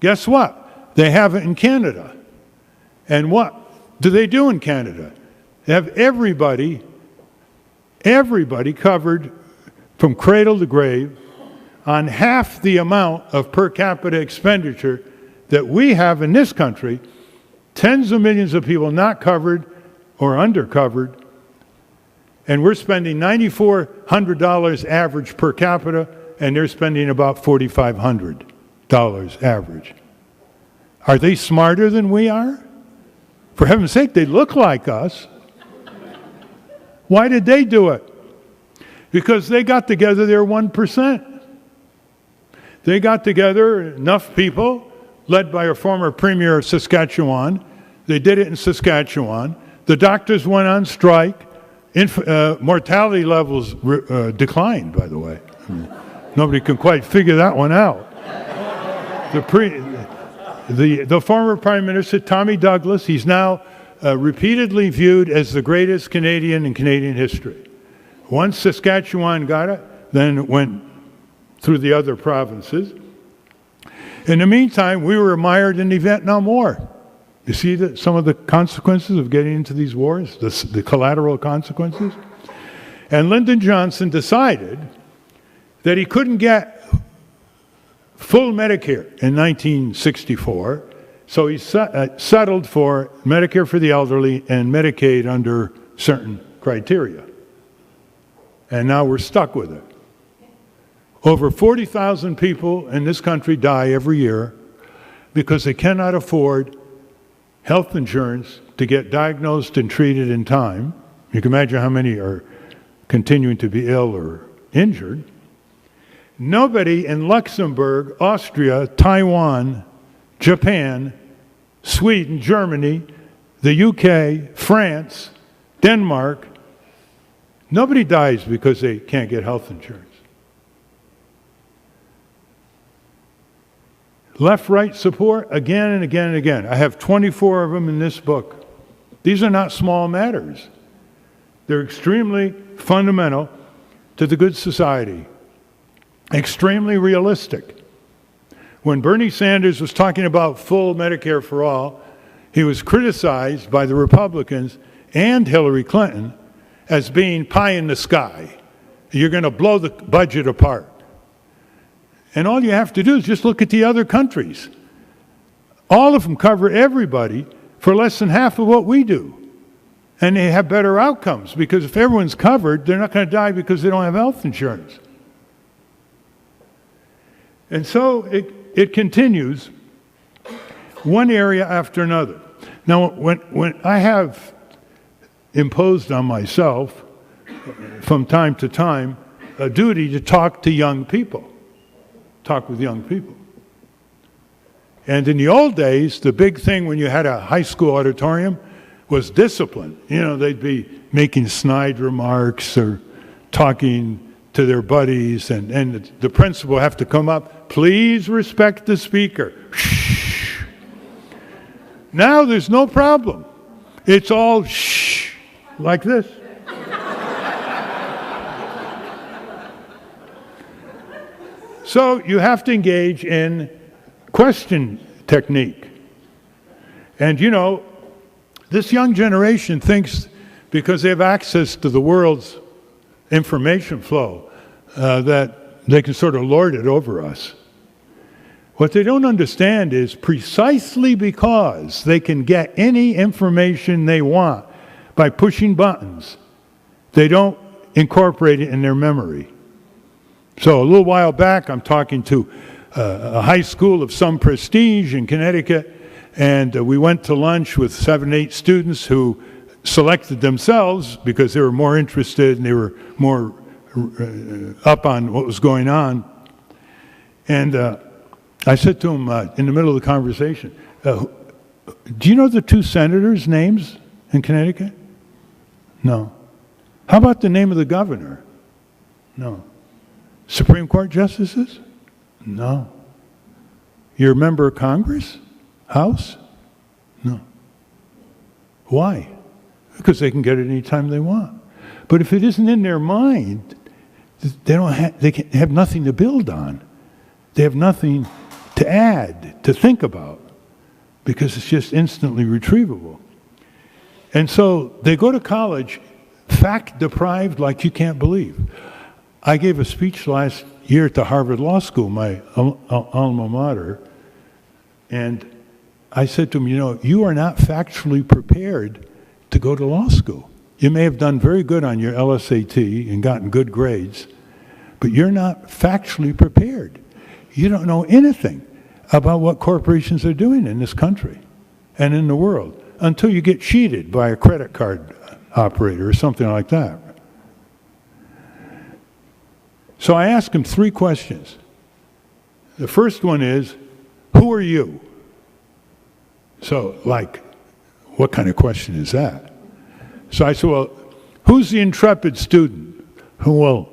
Guess what? They have it in Canada. And what do they do in Canada? They have everybody covered from cradle to grave on half the amount of per capita expenditure that we have in this country. Tens of millions of people not covered or undercovered. And we're spending $9,400 average per capita, and they're spending about $4,500 average. Are they smarter than we are? For heaven's sake, they look like us. Why did they do it? Because they got together their 1%. They got together enough people, led by a former premier of Saskatchewan. They did it in Saskatchewan. The doctors went on strike. Mortality levels declined, by the way. I mean, nobody can quite figure that one out. The former Prime Minister, Tommy Douglas, he's now repeatedly viewed as the greatest Canadian in Canadian history. Once Saskatchewan got it, then it went through the other provinces. In the meantime, we were mired in the Vietnam War. You see some of the consequences of getting into these wars, the collateral consequences? And Lyndon Johnson decided that he couldn't get full Medicare in 1964, so he settled for Medicare for the elderly and Medicaid under certain criteria. And now we're stuck with it. Over 40,000 people in this country die every year because they cannot afford health insurance to get diagnosed and treated in time. You can imagine how many are continuing to be ill or injured. Nobody in Luxembourg, Austria, Taiwan, Japan, Sweden, Germany, the UK, France, Denmark, nobody dies because they can't get health insurance. Left-right support, again and again and again. I have 24 of them in this book. These are not small matters. They're extremely fundamental to the good society. Extremely realistic. When Bernie Sanders was talking about full Medicare for all, he was criticized by the Republicans and Hillary Clinton as being pie in the sky. You're going to blow the budget apart. And all you have to do is just look at the other countries. All of them cover everybody for less than half of what we do. And they have better outcomes, because if everyone's covered, they're not going to die because they don't have health insurance. And so it continues, one area after another. Now, when I have imposed on myself, from time to time, a duty to talk to young people, talk with young people. And in the old days, the big thing when you had a high school auditorium was discipline. You know, they'd be making snide remarks or talking to their buddies, and the principal would have to come up, please respect the speaker. Shh. Now there's no problem. It's all shh, like this. So you have to engage in question technique. And you know, this young generation thinks because they have access to the world's information flow that they can sort of lord it over us. What they don't understand is precisely because they can get any information they want by pushing buttons, they don't incorporate it in their memory. So a little while back, I'm talking to a high school of some prestige in Connecticut, and we went to lunch with 7, 8 students who selected themselves because they were more interested and they were more up on what was going on. And I said to them in the middle of the conversation, do you know the 2 senators' names in Connecticut? No. How about the name of the governor? No. Supreme Court justices? No. You're a member of Congress? House? No. Why? Because they can get it anytime they want. But if it isn't in their mind, they have nothing to build on. They have nothing to add, to think about, because it's just instantly retrievable. And so they go to college fact deprived like you can't believe. I gave a speech last year at the Harvard Law School, my alma mater, and I said to them, you know, you are not factually prepared to go to law school. You may have done very good on your LSAT and gotten good grades, but you're not factually prepared. You don't know anything about what corporations are doing in this country and in the world until you get cheated by a credit card operator or something like that. So I asked him 3 questions. The first one is, who are you? So, like, what kind of question is that? So I said, well, who's the intrepid student who will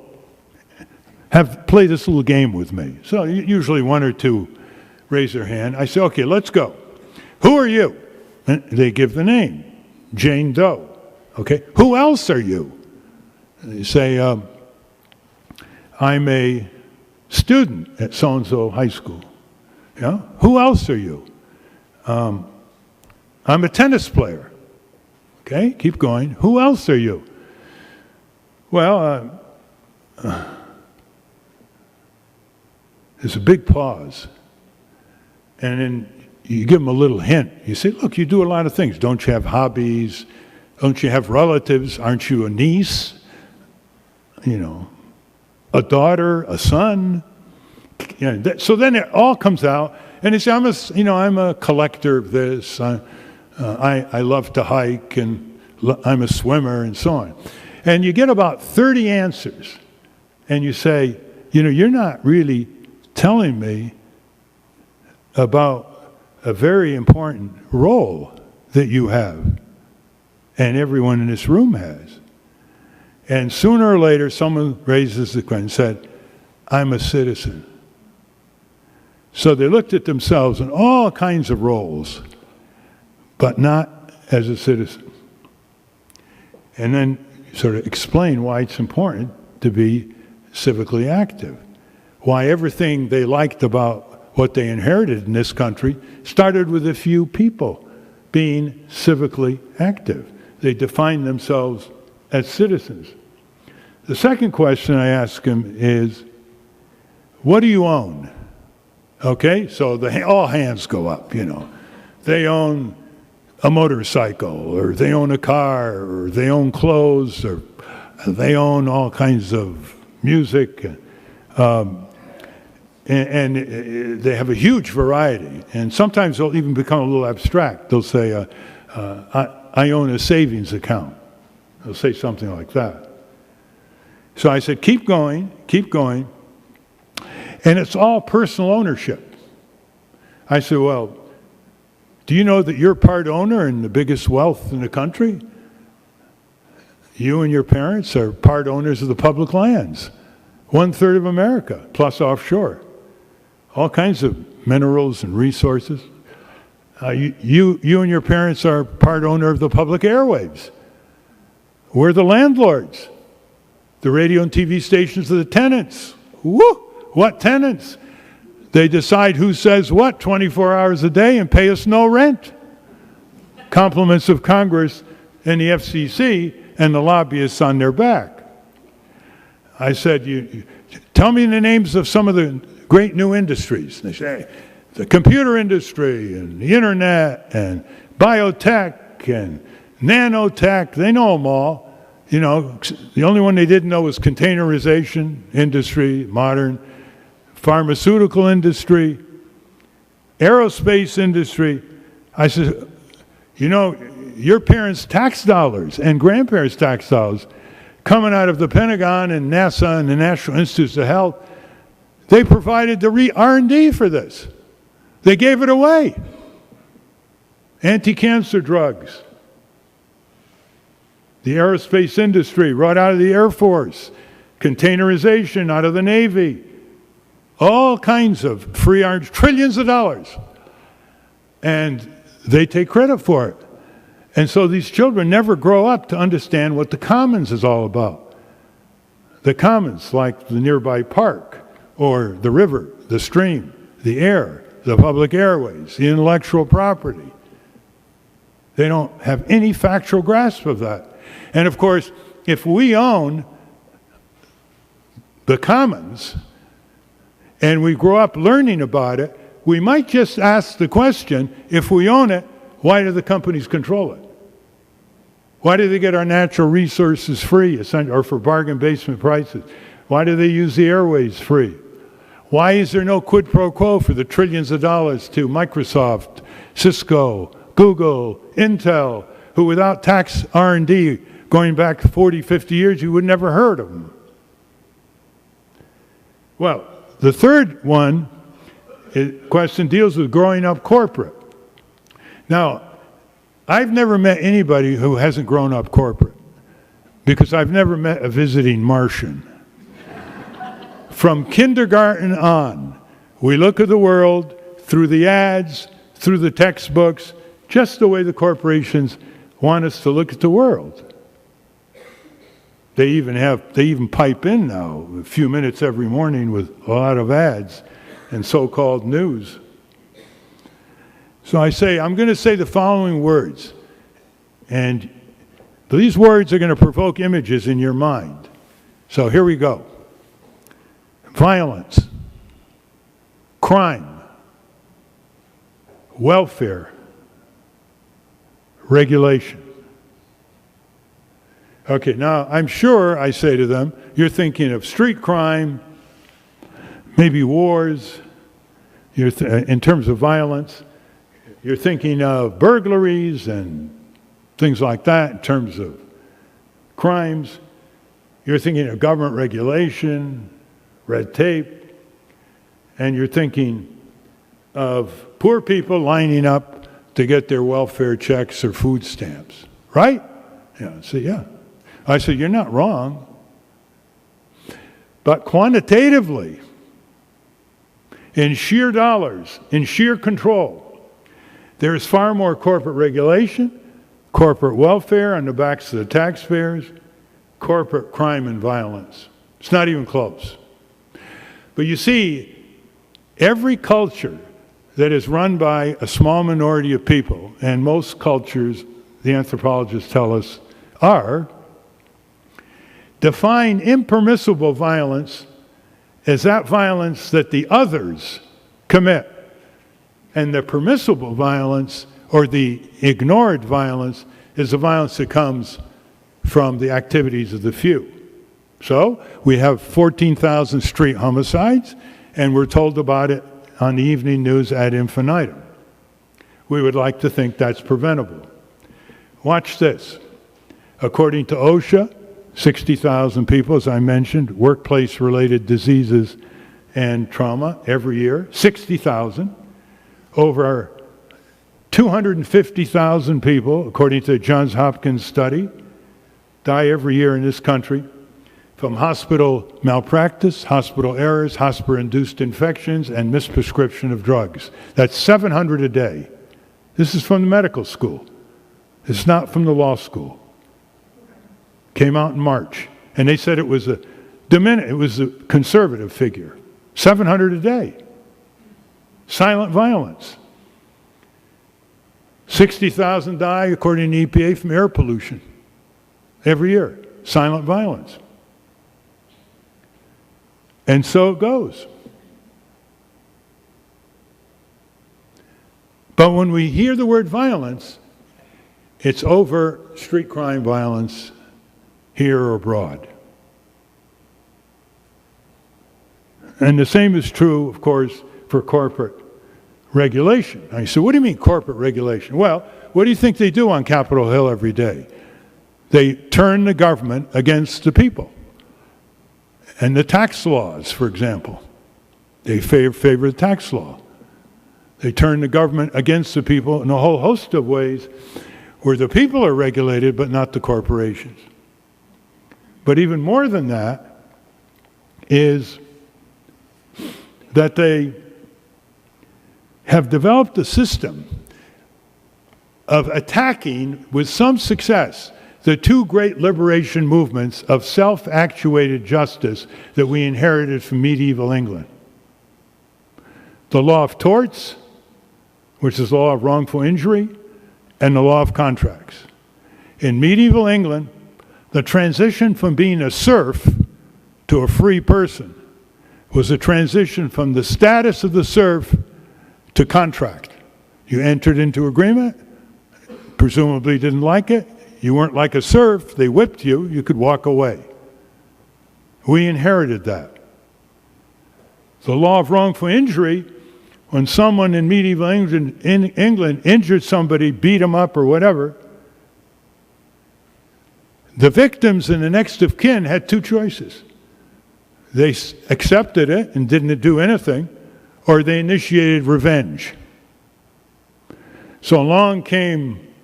play this little game with me? So usually 1 or 2 raise their hand. I say, okay, let's go. Who are you? And they give the name, Jane Doe. Okay, who else are you? And they say, I'm a student at so-and-so high school. Yeah? Who else are you? I'm a tennis player. Okay, keep going. Who else are you? Well, there's a big pause. And then you give them a little hint. You say, look, you do a lot of things. Don't you have hobbies? Don't you have relatives? Aren't you a niece? You know, a daughter, a son? You know, so then it all comes out. And you say, I'm a collector of this. I love to hike, and I'm a swimmer, and so on. And you get about 30 answers. And you say, you know, you're not really telling me about a very important role that you have and everyone in this room has. And sooner or later, someone raises the question and said, I'm a citizen. So they looked at themselves in all kinds of roles, but not as a citizen. And then sort of explain why it's important to be civically active, why everything they liked about what they inherited in this country started with a few people being civically active. They defined themselves as citizens. The second question I ask them is, what do you own? Okay, so all hands go up, you know. They own a motorcycle, or they own a car, or they own clothes, or they own all kinds of music. And they have a huge variety. And sometimes they'll even become a little abstract. They'll say, I own a savings account. They'll say something like that. So I said, keep going, keep going. And it's all personal ownership. I said, well, do you know that you're part owner in the biggest wealth in the country? You and your parents are part owners of the public lands. 1/3 of America, plus offshore. All kinds of minerals and resources. You and your parents are part owner of the public airwaves. We're the landlords. The radio and TV stations are the tenants. Woo! What tenants? They decide who says what 24 hours a day and pay us no rent. Compliments of Congress and the FCC and the lobbyists on their back. I said, tell me the names of some of the great new industries. They say, the computer industry and the internet and biotech and nanotech, they know them all. You know, the only one they didn't know was containerization industry, modern pharmaceutical industry, aerospace industry. I said, you know, your parents' tax dollars and grandparents' tax dollars coming out of the Pentagon and NASA and the National Institutes of Health, they provided the R&D for this. They gave it away. Anti-cancer drugs. The aerospace industry brought out of the Air Force. Containerization out of the Navy. All kinds of free R&D, trillions of dollars. And they take credit for it. And so these children never grow up to understand what the commons is all about. The commons, like the nearby park, or the river, the stream, the air, the public airways, the intellectual property. They don't have any factual grasp of that. And of course, if we own the commons, and we grow up learning about it, we might just ask the question, if we own it, why do the companies control it? Why do they get our natural resources free, or for bargain basement prices? Why do they use the airways free? Why is there no quid pro quo for the trillions of dollars to Microsoft, Cisco, Google, Intel, who without tax R&D going back 40, 50 years, you would never heard of them? Well, the third question deals with growing up corporate. Now, I've never met anybody who hasn't grown up corporate, because I've never met a visiting Martian. From kindergarten on, we look at the world through the ads, through the textbooks, just the way the corporations want us to look at the world. They even pipe in now a few minutes every morning with a lot of ads and so-called news. So I say, I'm going to say the following words, and these words are going to provoke images in your mind. So here we go. Violence, crime, welfare, regulation. Okay, now I'm sure I say to them, you're thinking of street crime, maybe wars, in terms of violence. You're thinking of burglaries and things like that in terms of crimes. You're thinking of government regulation, red tape, and you're thinking of poor people lining up to get their welfare checks or food stamps, right? Yeah, I say, yeah. I said, you're not wrong. But quantitatively, in sheer dollars, in sheer control, there is far more corporate regulation, corporate welfare on the backs of the taxpayers, corporate crime and violence. It's not even close. But you see, every culture that is run by a small minority of people, and most cultures, the anthropologists tell us, define impermissible violence as that violence that the others commit. And the permissible violence, or the ignored violence, is the violence that comes from the activities of the few. So we have 14,000 street homicides, and we're told about it on the evening news ad infinitum. We would like to think that's preventable. Watch this. According to OSHA, 60,000 people, as I mentioned, workplace-related diseases and trauma every year, 60,000. Over 250,000 people, according to the Johns Hopkins study, die every year in this country from hospital malpractice, hospital errors, hospital-induced infections, and misprescription of drugs. That's 700 a day. This is from the medical school. It's not from the law school. Came out in March, and they said it was a conservative figure. 700 a day. Silent violence. 60,000 die, according to EPA, from air pollution every year. Silent violence. And so it goes. But when we hear the word violence, it's overt street crime violence here or abroad. And the same is true, of course, for corporate regulation. I said, what do you mean corporate regulation? Well, what do you think they do on Capitol Hill every day? They turn the government against the people. And the tax laws, for example, they favor the tax law. They turn the government against the people in a whole host of ways where the people are regulated but not the corporations. But even more than that is that they have developed a system of attacking, with some success, the two great liberation movements of self-actuated justice that we inherited from medieval England. The law of torts, which is the law of wrongful injury, and the law of contracts. In medieval England, the transition from being a serf to a free person was a transition from the status of the serf to contract. You entered into agreement, presumably didn't like it, you weren't like a serf, they whipped you, you could walk away. We inherited that. The law of wrongful injury, when someone in medieval England injured somebody, beat them up or whatever, the victims and the next of kin had two choices. They accepted it and didn't do anything, or they initiated revenge. So along came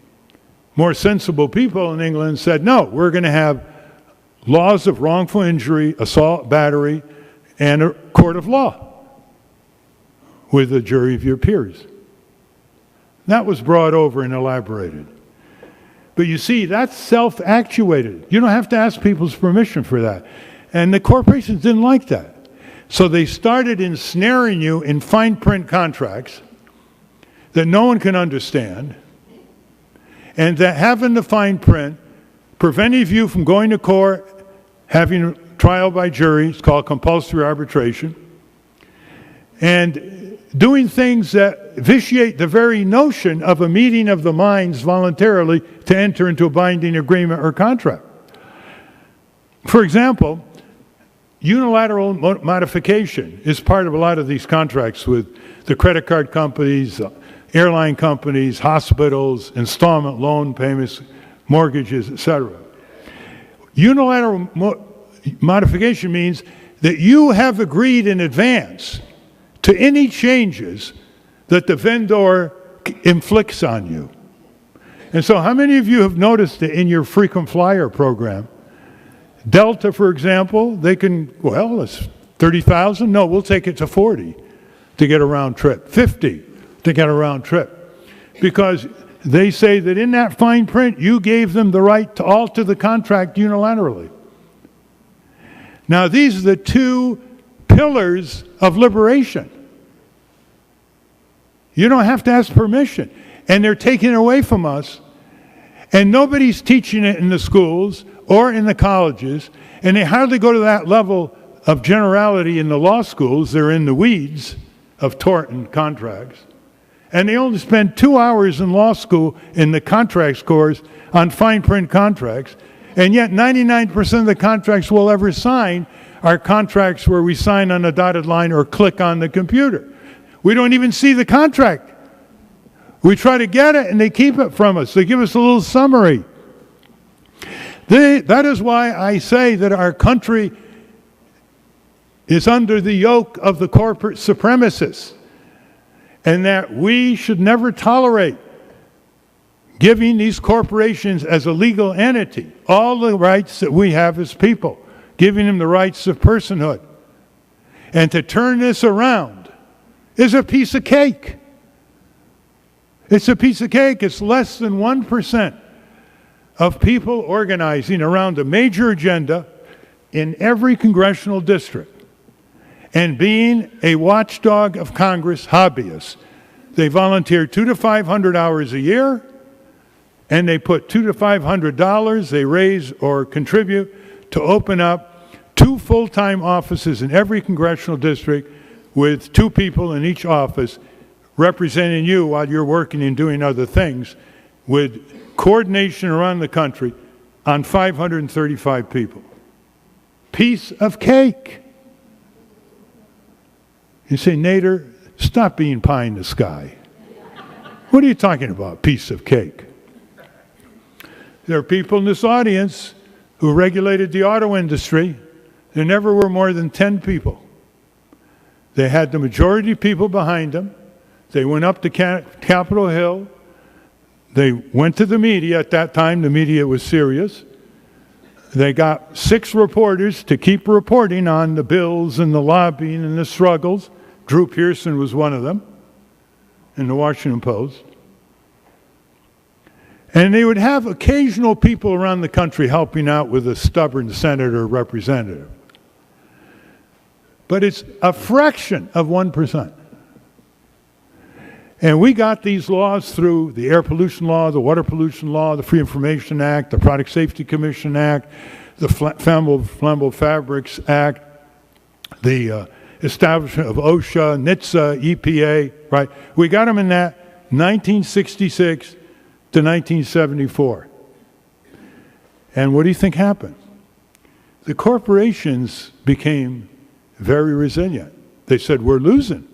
more sensible people in England and said, no, we're going to have laws of wrongful injury, assault, battery, and a court of law with a jury of your peers. That was brought over and elaborated. But you see, that's self-actuated. You don't have to ask people's permission for that. And the corporations didn't like that. So they started ensnaring you in fine print contracts that no one can understand, and that having the fine print prevented you from going to court, having a trial by jury, it's called compulsory arbitration, and doing things that vitiate the very notion of a meeting of the minds voluntarily to enter into a binding agreement or contract. For example, unilateral modification is part of a lot of these contracts with the credit card companies, airline companies, hospitals, installment loan payments, mortgages, etc. Unilateral modification means that you have agreed in advance to any changes that the vendor inflicts on you. And so how many of you have noticed that in your frequent flyer program, Delta, for example, they can, well, it's 30,000. No, we'll take it to 40 to get a round trip, 50 to get a round trip. Because they say that in that fine print, you gave them the right to alter the contract unilaterally. Now, these are the two pillars of liberation. You don't have to ask permission. And they're taking it away from us. And nobody's teaching it in the schools or in the colleges. And they hardly go to that level of generality in the law schools. They're in the weeds of tort and contracts. And they only spend 2 hours in law school in the contracts course on fine print contracts. And yet 99% of the contracts we'll ever sign are contracts where we sign on a dotted line or click on the computer. We don't even see the contract. We try to get it and they keep it from us. They give us a little summary. That is why I say that our country is under the yoke of the corporate supremacists, and that we should never tolerate giving these corporations as a legal entity all the rights that we have as people, giving them the rights of personhood. And to turn this around is a piece of cake. It's a piece of cake. It's less than 1% of people organizing around a major agenda in every congressional district and being a watchdog of Congress hobbyists. They volunteer 200 to 500 hours a year, and they put $200 to $500 they raise or contribute to open up 2 full-time offices in every congressional district with 2 people in each office representing you while you're working and doing other things, with coordination around the country on 535 people. Piece of cake. You say, Nader, stop being pie in the sky. What are you talking about, piece of cake? There are people in this audience who regulated the auto industry. There never were more than 10 people. They had the majority of people behind them. They went up to Capitol Hill. They went to the media. At that time, the media was serious. They got 6 reporters to keep reporting on the bills and the lobbying and the struggles. Drew Pearson was one of them in the Washington Post. And they would have occasional people around the country helping out with a stubborn senator or representative. But it's a fraction of 1%. And we got these laws through the air pollution law, the water pollution law, the Free Information Act, the Product Safety Commission Act, the Flammable Fabrics Act, the establishment of OSHA, NHTSA, EPA, right? We got them in that 1966 to 1974. And what do you think happened? The corporations became very resilient. They said, we're losing.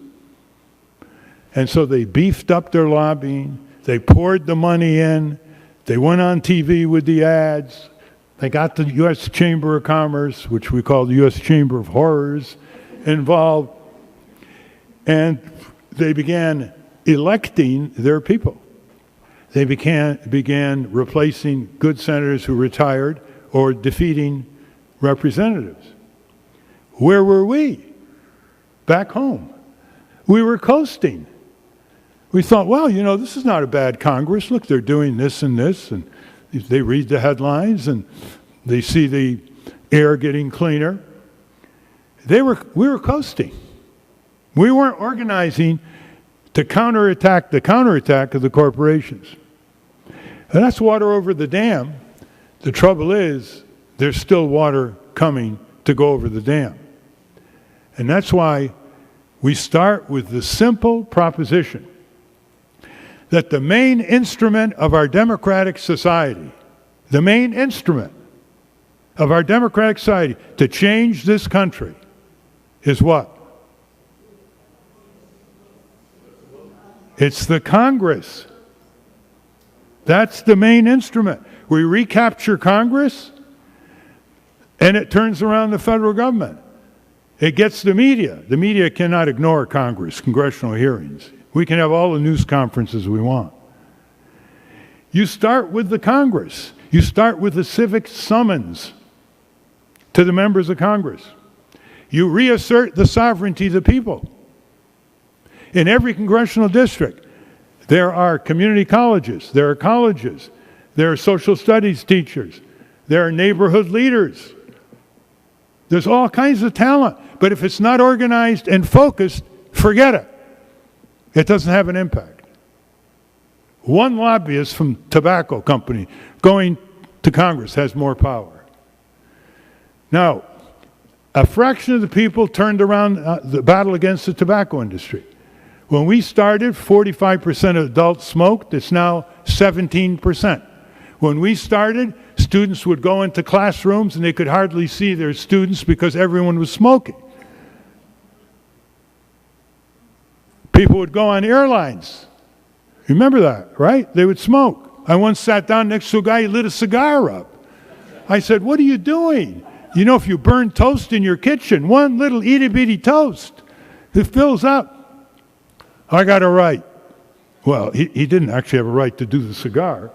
And so they beefed up their lobbying. They poured the money in. They went on TV with the ads. They got the U.S. Chamber of Commerce, which we call the U.S. Chamber of Horrors, involved. And they began electing their people. They began replacing good senators who retired or defeating representatives. Where were we? Back home. We were coasting. We thought, well, you know, this is not a bad Congress. Look, they're doing this and this. And they read the headlines and they see the air getting cleaner. We were coasting. We weren't organizing to counterattack the counterattack of the corporations. And that's water over the dam. The trouble is, there's still water coming to go over the dam. And that's why we start with the simple proposition that the main instrument of our democratic society, the main instrument of our democratic society to change this country is what? It's the Congress. That's the main instrument. We recapture Congress, and it turns around the federal government. It gets the media. The media cannot ignore Congress, congressional hearings. We can have all the news conferences we want. You start with the Congress. You start with the civic summons to the members of Congress. You reassert the sovereignty of the people. In every congressional district, there are community colleges, there are colleges, there are social studies teachers, there are neighborhood leaders. There's all kinds of talent. But if it's not organized and focused, forget it. It doesn't have an impact. One lobbyist from tobacco company going to Congress has more power. Now, a fraction of the people turned around the battle against the tobacco industry. When we started, 45% of adults smoked. It's now 17%. When we started, students would go into classrooms and they could hardly see their students because everyone was smoking. People would go on airlines. Remember that, right? They would smoke. I once sat down next to a guy who lit a cigar up. I said, what are you doing? You know, if you burn toast in your kitchen, one little itty-bitty toast, it fills up. I got a right. Well, he didn't actually have a right to do the cigar.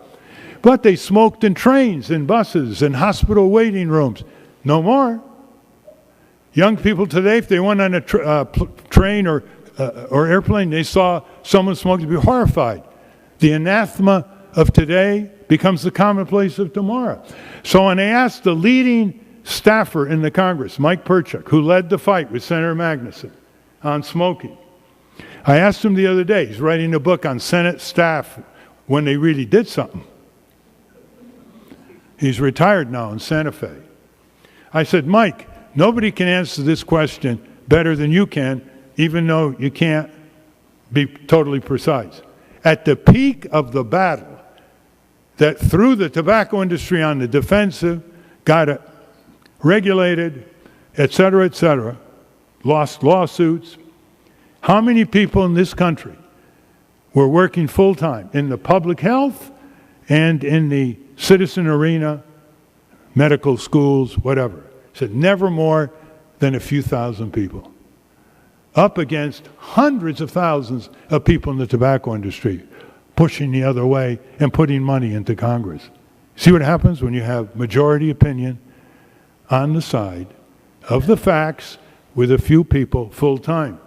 But they smoked in trains, in buses, in hospital waiting rooms. No more. Young people today, if they went on a train or airplane, they saw someone smoking, they'd be horrified. The anathema of today becomes the commonplace of tomorrow. So when they asked the leading staffer in the Congress, Mike Perchuk, who led the fight with Senator Magnuson on smoking, I asked him the other day, he's writing a book on Senate staff when they really did something. He's retired now in Santa Fe. I said, Mike, nobody can answer this question better than you can, even though you can't be totally precise. At the peak of the battle that threw the tobacco industry on the defensive, got it regulated, et cetera, lost lawsuits. How many people in this country were working full-time in the public health and in the citizen arena, medical schools, whatever? Said never more than a few thousand people, up against hundreds of thousands of people in the tobacco industry pushing the other way and putting money into Congress. See what happens when you have majority opinion on the side of the facts with a few people full-time.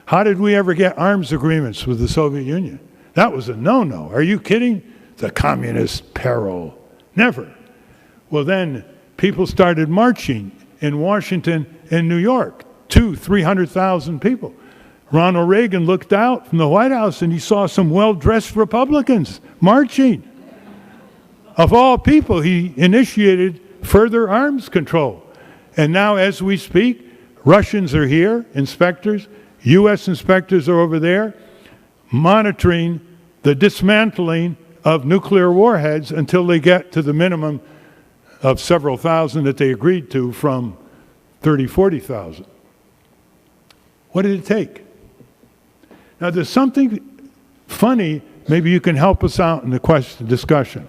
How did we ever get arms agreements with the Soviet Union? That was a no-no. Are you kidding? The communist peril. Never. Well, then people started marching in Washington and New York, 300,000 people. Ronald Reagan looked out from the White House and he saw some well-dressed Republicans marching. Of all people, he initiated further arms control. And now, as we speak, Russians are here, inspectors. U.S. inspectors are over there monitoring the dismantling of nuclear warheads until they get to the minimum of several thousand that they agreed to from 30, 40,000. What did it take? Now, there's something funny. Maybe you can help us out in the discussion.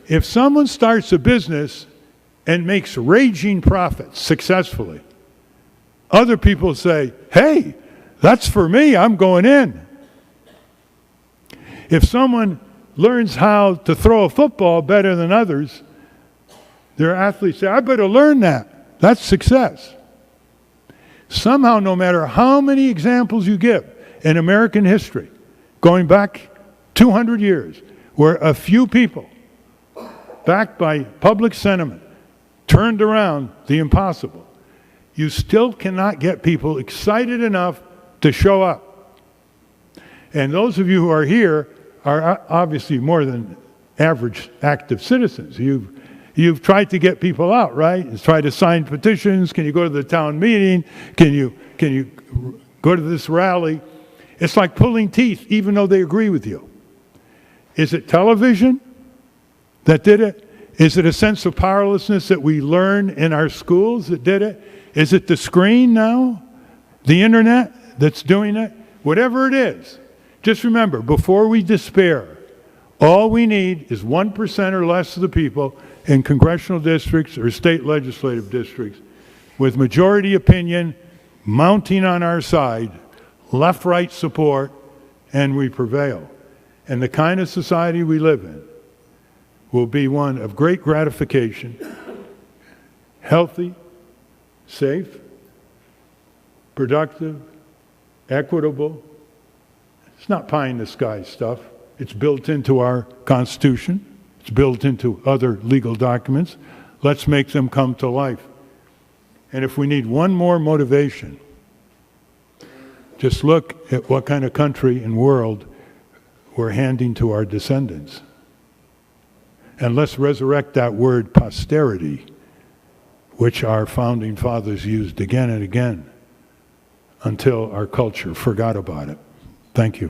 If someone starts a business and makes raging profits successfully, other people say, hey, that's for me, I'm going in. If someone learns how to throw a football better than others, their athletes say, I better learn that. That's success. Somehow, no matter how many examples you give in American history, going back 200 years, where a few people, backed by public sentiment, turned around the impossible, you still cannot get people excited enough to show up. And those of you who are here are obviously more than average active citizens. You've tried to get people out, right? You've tried to sign petitions. Can you go to the town meeting? Can you go to this rally? It's like pulling teeth, even though they agree with you. Is it television that did it? Is it a sense of powerlessness that we learn in our schools that did it? Is it the screen now? The internet that's doing it? Whatever it is, just remember, before we despair, all we need is 1% or less of the people in congressional districts or state legislative districts with majority opinion mounting on our side, left-right support, and we prevail. And the kind of society we live in will be one of great gratification, healthy, safe, productive, equitable. It's not pie-in-the-sky stuff. It's built into our Constitution. It's built into other legal documents. Let's make them come to life. And if we need one more motivation, just look at what kind of country and world we're handing to our descendants. And let's resurrect that word posterity, which our founding fathers used again and again until our culture forgot about it. Thank you.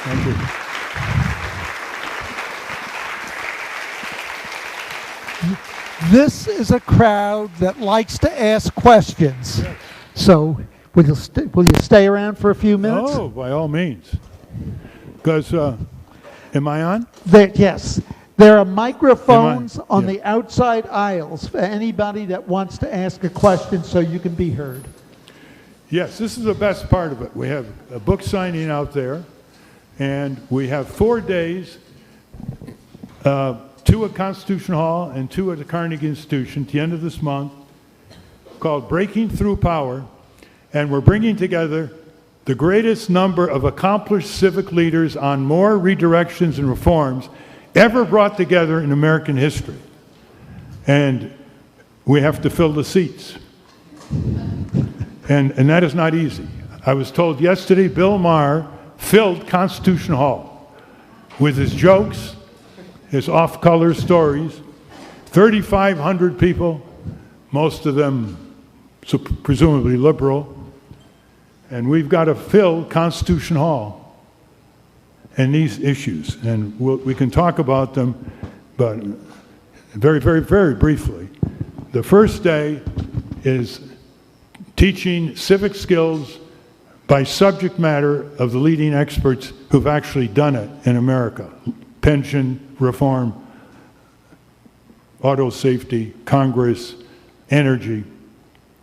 Thank you. This is a crowd that likes to ask questions. Yes. So will you stay around for a few minutes? Oh, by all means. Because, am I on? Yes. There are microphones on Yeah. the outside aisles for anybody that wants to ask a question so you can be heard. Yes, this is the best part of it. We have a book signing out there, and we have 4 days, 2 at Constitution Hall and 2 at the Carnegie Institution at the end of this month, called Breaking Through Power, and we're bringing together the greatest number of accomplished civic leaders on more redirections and reforms ever brought together in American history. And we have to fill the seats. And that is not easy. I was told yesterday Bill Maher filled Constitution Hall with his jokes, his off-color stories, 3,500 people, most of them presumably liberal, and we've got to fill Constitution Hall and these issues, and we can talk about them, but very, very, very briefly. The first day is teaching civic skills by subject matter of the leading experts who've actually done it in America. Pension reform, auto safety, Congress, energy.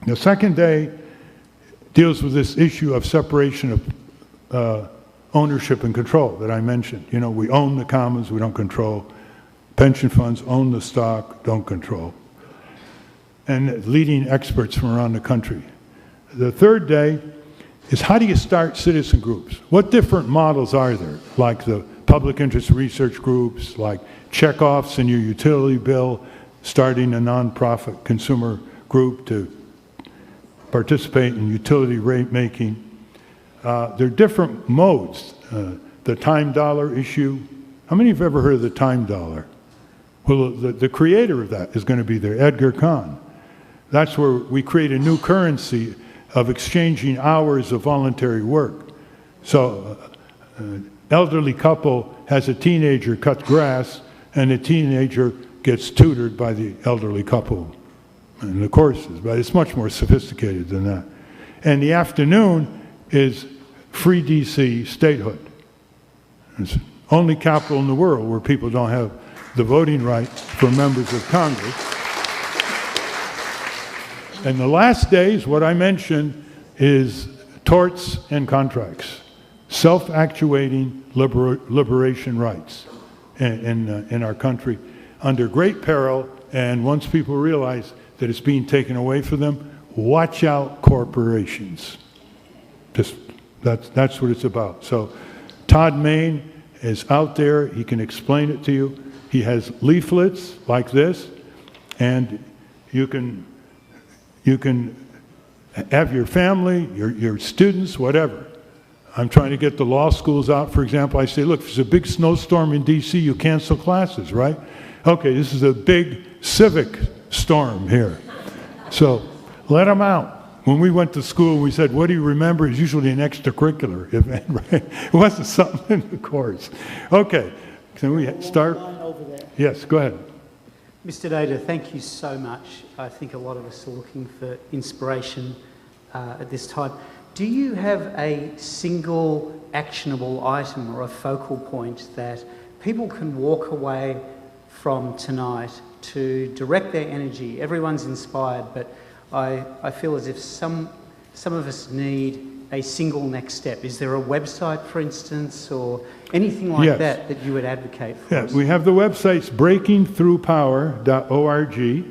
The second day deals with this issue of separation of ownership and control that I mentioned. You know, we own the commons, we don't control. Pension funds own the stock, don't control. And leading experts from around the country. The third day is how do you start citizen groups? What different models are there? Like the public interest research groups, like checkoffs in your utility bill, starting a nonprofit consumer group to participate in utility rate making. There are different modes. The time dollar issue. How many have ever heard of the time dollar? Well, the creator of that is going to be there, Edgar Kahn. That's where we create a new currency of exchanging hours of voluntary work. So elderly couple has a teenager cut grass, and the teenager gets tutored by the elderly couple in the courses, but it's much more sophisticated than that. And the afternoon is free DC statehood. It's the only capital in the world where people don't have the voting right for members of Congress. And the last days, what I mentioned is torts and contracts, self-actuating liberation rights in our country under great peril. And once people realize that it's being taken away from them, watch out corporations. That's what it's about. So Todd Main is out there. He can explain it to you. He has leaflets like this, and you can have your family, your students, whatever. I'm trying to get the law schools out, for example. I say, look, if there's a big snowstorm in DC, you cancel classes, right? Okay, this is a big civic storm here. So let them out. When we went to school, we said, what do you remember? It's usually an extracurricular event, right? It wasn't something in the course. Okay, can we start? Yes, go ahead. Mr. Nader, thank you so much. I think a lot of us are looking for inspiration at this time. Do you have a single actionable item or a focal point that people can walk away from tonight to direct their energy? Everyone's inspired, but I feel as if some of us need a single next step. Is there a website, for instance, or anything like that you would advocate for us? We have the websites breakingthroughpower.org,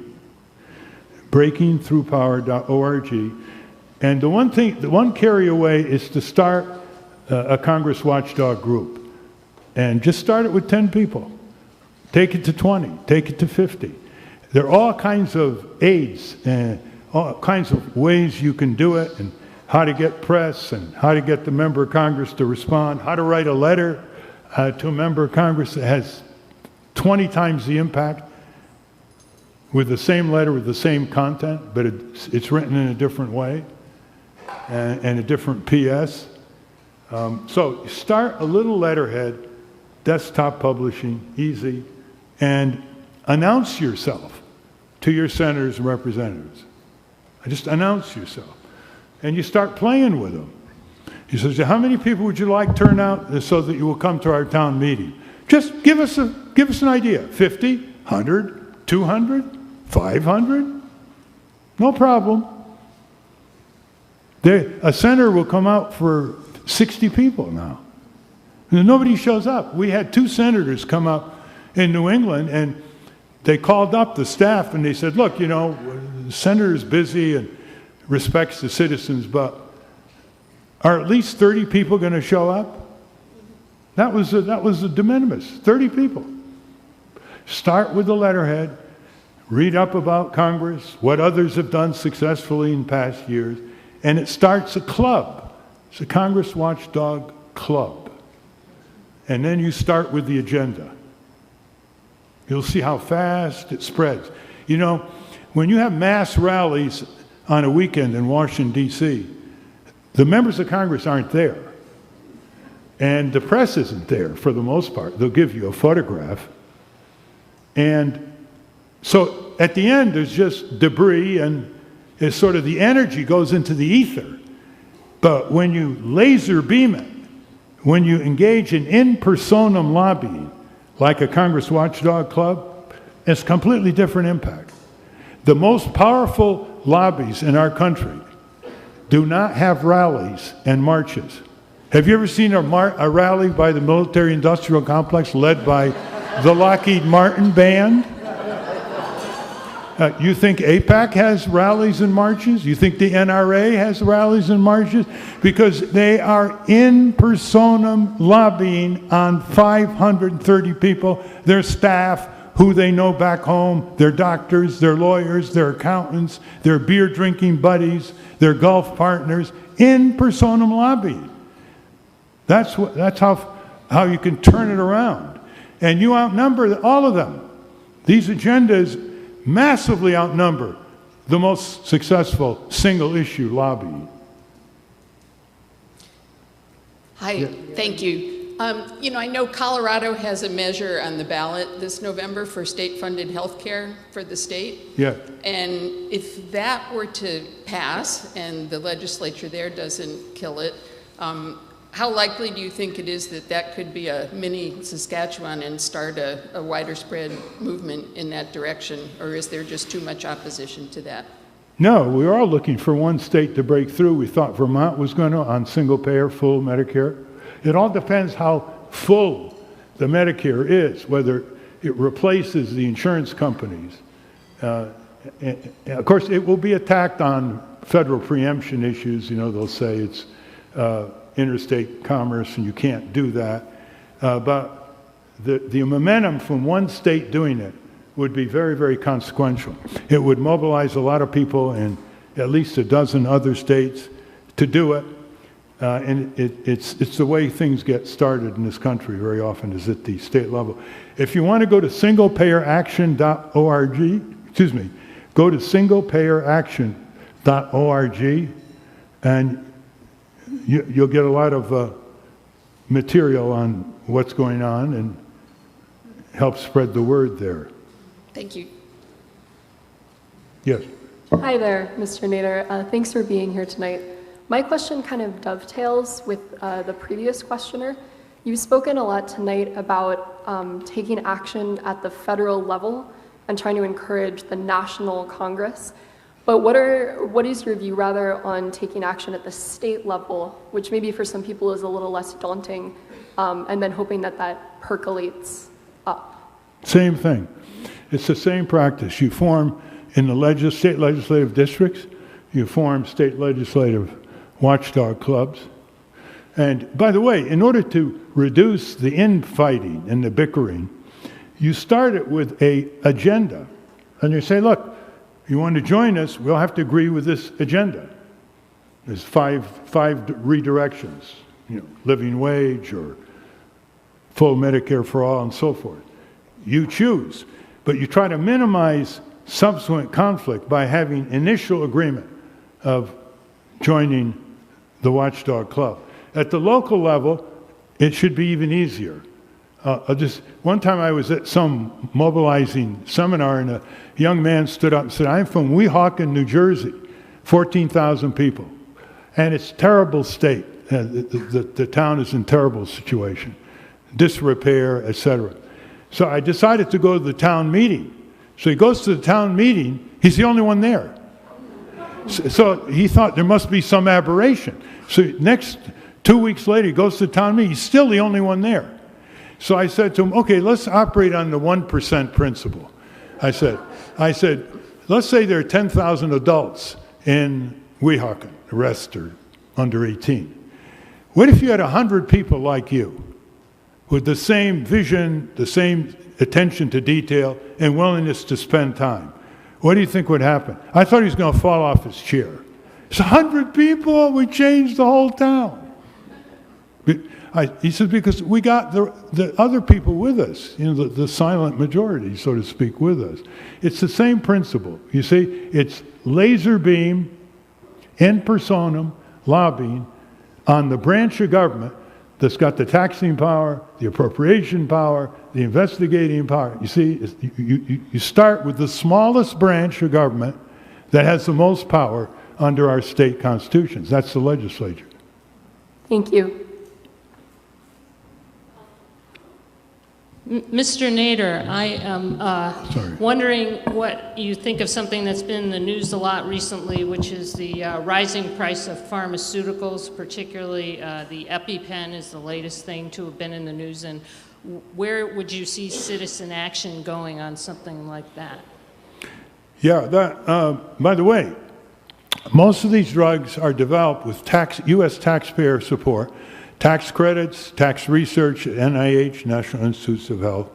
breakingthroughpower.org, and the one carry away is to start a Congress watchdog group, and just start it with 10 people. Take it to 20, take it to 50. There are all kinds of aids and all kinds of ways you can do it, and how to get press, and how to get the member of Congress to respond, how to write a letter to a member of Congress that has 20 times the impact with the same letter with the same content, but it's written in a different way and a different PS. So start a little letterhead, desktop publishing, easy, and announce yourself to your senators and representatives. Just announce yourself. And you start playing with them. He says, how many people would you like turn out so that you will come to our town meeting? Just give us an idea. 50, 100, 200, 500? No problem. A senator will come out for 60 people now. And nobody shows up. We had 2 senators come up in New England, and they called up the staff and they said, look, you know, the senator's busy and respects the citizens, but are at least 30 people going to show up? That was a de minimis, 30 people. Start with the letterhead, read up about Congress, what others have done successfully in past years, and it starts a club. It's a Congress Watchdog Club. And then you start with the agenda. You'll see how fast it spreads. You know, when you have mass rallies on a weekend in Washington, D.C., the members of Congress aren't there. And the press isn't there for the most part. They'll give you a photograph. And so at the end, there's just debris, and it's sort of the energy goes into the ether. But when you laser beam it, when you engage in personam lobbying, like a Congress Watchdog Club, it's completely different impact. The most powerful lobbies in our country do not have rallies and marches. Have you ever seen a rally by the military-industrial complex led by the Lockheed Martin band? You think AIPAC has rallies and marches? You think the NRA has rallies and marches? Because they are in personam lobbying on 530 people, their staff, who they know back home, their doctors, their lawyers, their accountants, their beer-drinking buddies, their golf partners, in personam lobbying. That's how you can turn it around. And you outnumber all of them. These agendas massively outnumber the most successful single-issue lobbying. Hi, thank you. You know, I know Colorado has a measure on the ballot this November for state-funded health care for the state. Yeah. And if that were to pass and the legislature there doesn't kill it, how likely do you think it is that that could be a mini Saskatchewan and start a wider spread movement in that direction? Or is there just too much opposition to that? No, we were all looking for one state to break through. We thought Vermont was going to, on single-payer, full Medicare. It all depends how full the Medicare is, whether it replaces the insurance companies. And of course, it will be attacked on federal preemption issues. You know, they'll say it's interstate commerce and you can't do that. But the momentum from one state doing it would be very, very consequential. It would mobilize a lot of people in at least a dozen other states to do it. And it's the way things get started in this country very often is at the state level. If you want to go to singlepayeraction.org, go to singlepayeraction.org, and you'll get a lot of material on what's going on and help spread the word there. Thank you. Yes. Hi there, Mr. Nader. Thanks for being here tonight. My question kind of dovetails with the previous questioner. You've spoken a lot tonight about taking action at the federal level and trying to encourage the national Congress. But what is your view rather on taking action at the state level, which maybe for some people is a little less daunting, and then hoping that that percolates up? Same thing. It's the same practice. You form in the state legislative districts, you form state legislative watchdog clubs. And by the way, in order to reduce the infighting and the bickering, you start it with an agenda. And you say, look, you want to join us, we'll have to agree with this agenda. There's five redirections, you know, living wage or full Medicare for all and so forth. You choose, but you try to minimize subsequent conflict by having initial agreement of joining the Watchdog Club. At the local level, it should be even easier. One time I was at some mobilizing seminar and a young man stood up and said, I'm from Weehawken, New Jersey, 14,000 people. And it's a terrible state. The town is in terrible situation, disrepair, etc. So I decided to go to the town meeting. So he goes to the town meeting, he's the only one there. So he thought there must be some aberration. So 2 weeks later, he goes to the town meeting, he's still the only one there. So I said to him, okay, let's operate on the 1% principle. I said, let's say there are 10,000 adults in Weehawken, the rest are under 18. What if you had 100 people like you with the same vision, the same attention to detail, and willingness to spend time, what do you think would happen? I thought he was going to fall off his chair. It's 100 people, we changed the whole town. He said, because we got the other people with us, you know, the silent majority, so to speak, with us. It's the same principle. You see, it's laser beam, in personam, lobbying on the branch of government that's got the taxing power, the appropriation power, the investigating power. You see, you start with the smallest branch of government that has the most power under our state constitutions. That's the legislature. Thank you. Mr. Nader, I am wondering what you think of something that's been in the news a lot recently, which is the rising price of pharmaceuticals, particularly the EpiPen is the latest thing to have been in the news. And where would you see citizen action going on something like that? Yeah, by the way, most of these drugs are developed with U.S. taxpayer support. Tax credits, tax research at NIH, National Institutes of Health.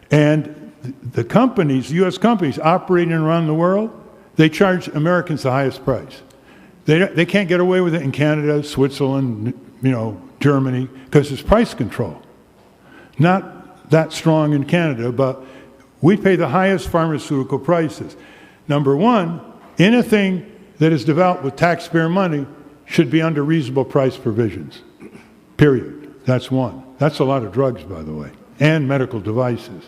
And the companies, U.S. companies operating around the world, they charge Americans the highest price. They can't get away with it in Canada, Switzerland, you know, Germany, because it's price control. Not that strong in Canada, but we pay the highest pharmaceutical prices. Number one, anything that is developed with taxpayer money should be under reasonable price provisions. Period. That's one. That's a lot of drugs, by the way, and medical devices.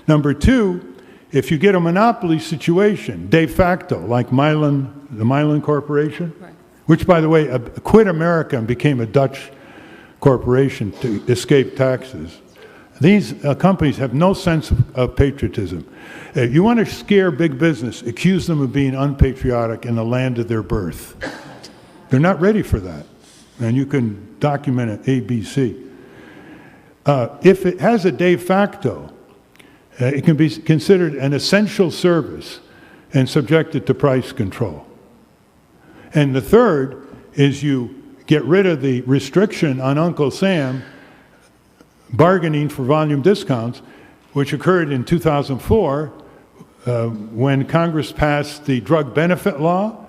Number two, if you get a monopoly situation, de facto, like the Mylan Corporation, right, which, by the way, quit America and became a Dutch corporation to escape taxes. These companies have no sense of patriotism. You want to scare big business, accuse them of being unpatriotic in the land of their birth. They're not ready for that. And you can document it ABC. If it has a de facto, it can be considered an essential service and subjected to price control. And the third is you get rid of the restriction on Uncle Sam bargaining for volume discounts, which occurred in 2004 when Congress passed the drug benefit law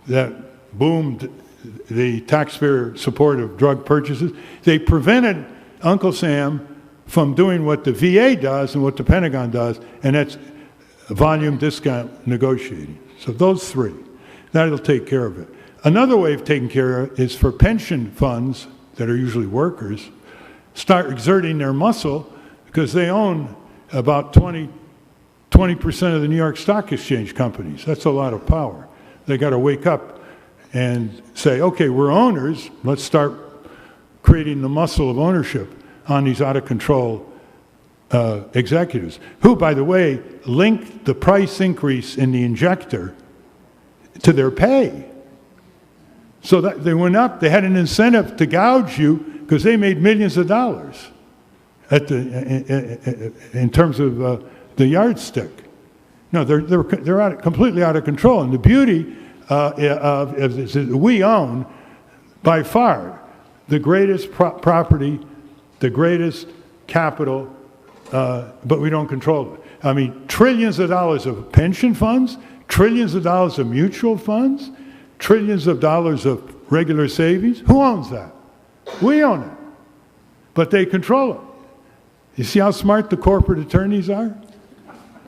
that boomed the taxpayer support of drug purchases. They prevented Uncle Sam from doing what the VA does and what the Pentagon does, and that's volume discount negotiating. So those three, that'll take care of it. Another way of taking care of it is for pension funds that are usually workers, start exerting their muscle because they own about 20% of the New York Stock Exchange companies. That's a lot of power. They got to wake up and say, okay, we're owners, let's start creating the muscle of ownership on these out-of-control executives, who, by the way, linked the price increase in the injector to their pay. So that they went up, they had an incentive to gouge you because they made millions of dollars at in terms of the yardstick. No, they're completely out of control. And the beauty we own, by far, the greatest property, the greatest capital, but we don't control it. I mean, trillions of dollars of pension funds, trillions of dollars of mutual funds, trillions of dollars of regular savings. Who owns that? We own it. But they control it. You see how smart the corporate attorneys are?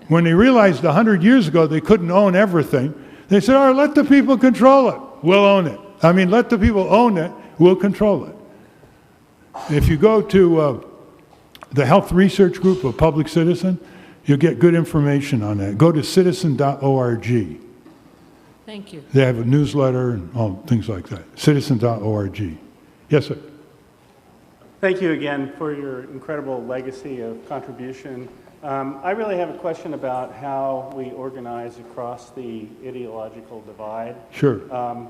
When they realized 100 years ago they couldn't own everything, they said, all right, let the people control it. We'll own it. I mean, let the people own it. We'll control it. If you go to the Health Research Group of Public Citizen, you'll get good information on that. Go to citizen.org. Thank you. They have a newsletter and all things like that. Citizen.org. Yes, sir. Thank you again for your incredible legacy of contribution. I really have a question about how we organize across the ideological divide. Sure.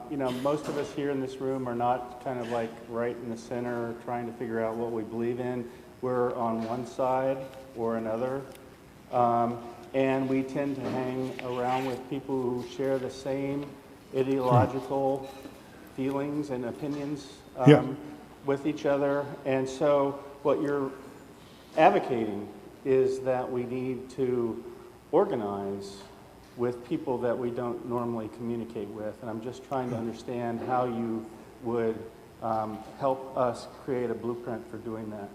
You know, most of us here in this room are not kind of like right in the center trying to figure out what we believe in. We're on one side or another. And we tend to hang around with people who share the same ideological feelings and opinions. Yeah. with each other. And so what you're advocating is that we need to organize with people that we don't normally communicate with. And I'm just trying to understand how you would help us create a blueprint for doing that.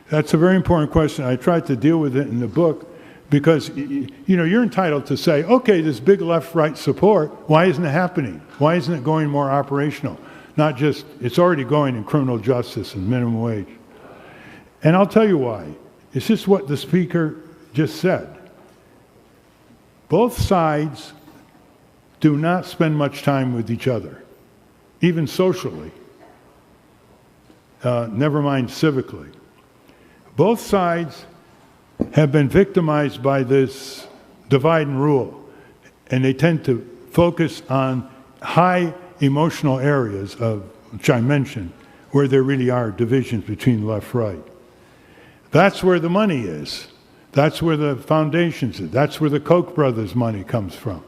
That's a very important question. I tried to deal with it in the book because, you know, you're entitled to say, okay, this big left-right support, why isn't it happening? Why isn't it going more operational? Not just, it's already going in criminal justice and minimum wage. And I'll tell you why. It's just what the speaker just said. Both sides do not spend much time with each other, even socially, never mind civically. Both sides have been victimized by this divide and rule, and they tend to focus on high emotional areas of, which I mentioned, where there really are divisions between left-right. That's where the money is. That's where the foundations is. That's where the Koch brothers' money comes from.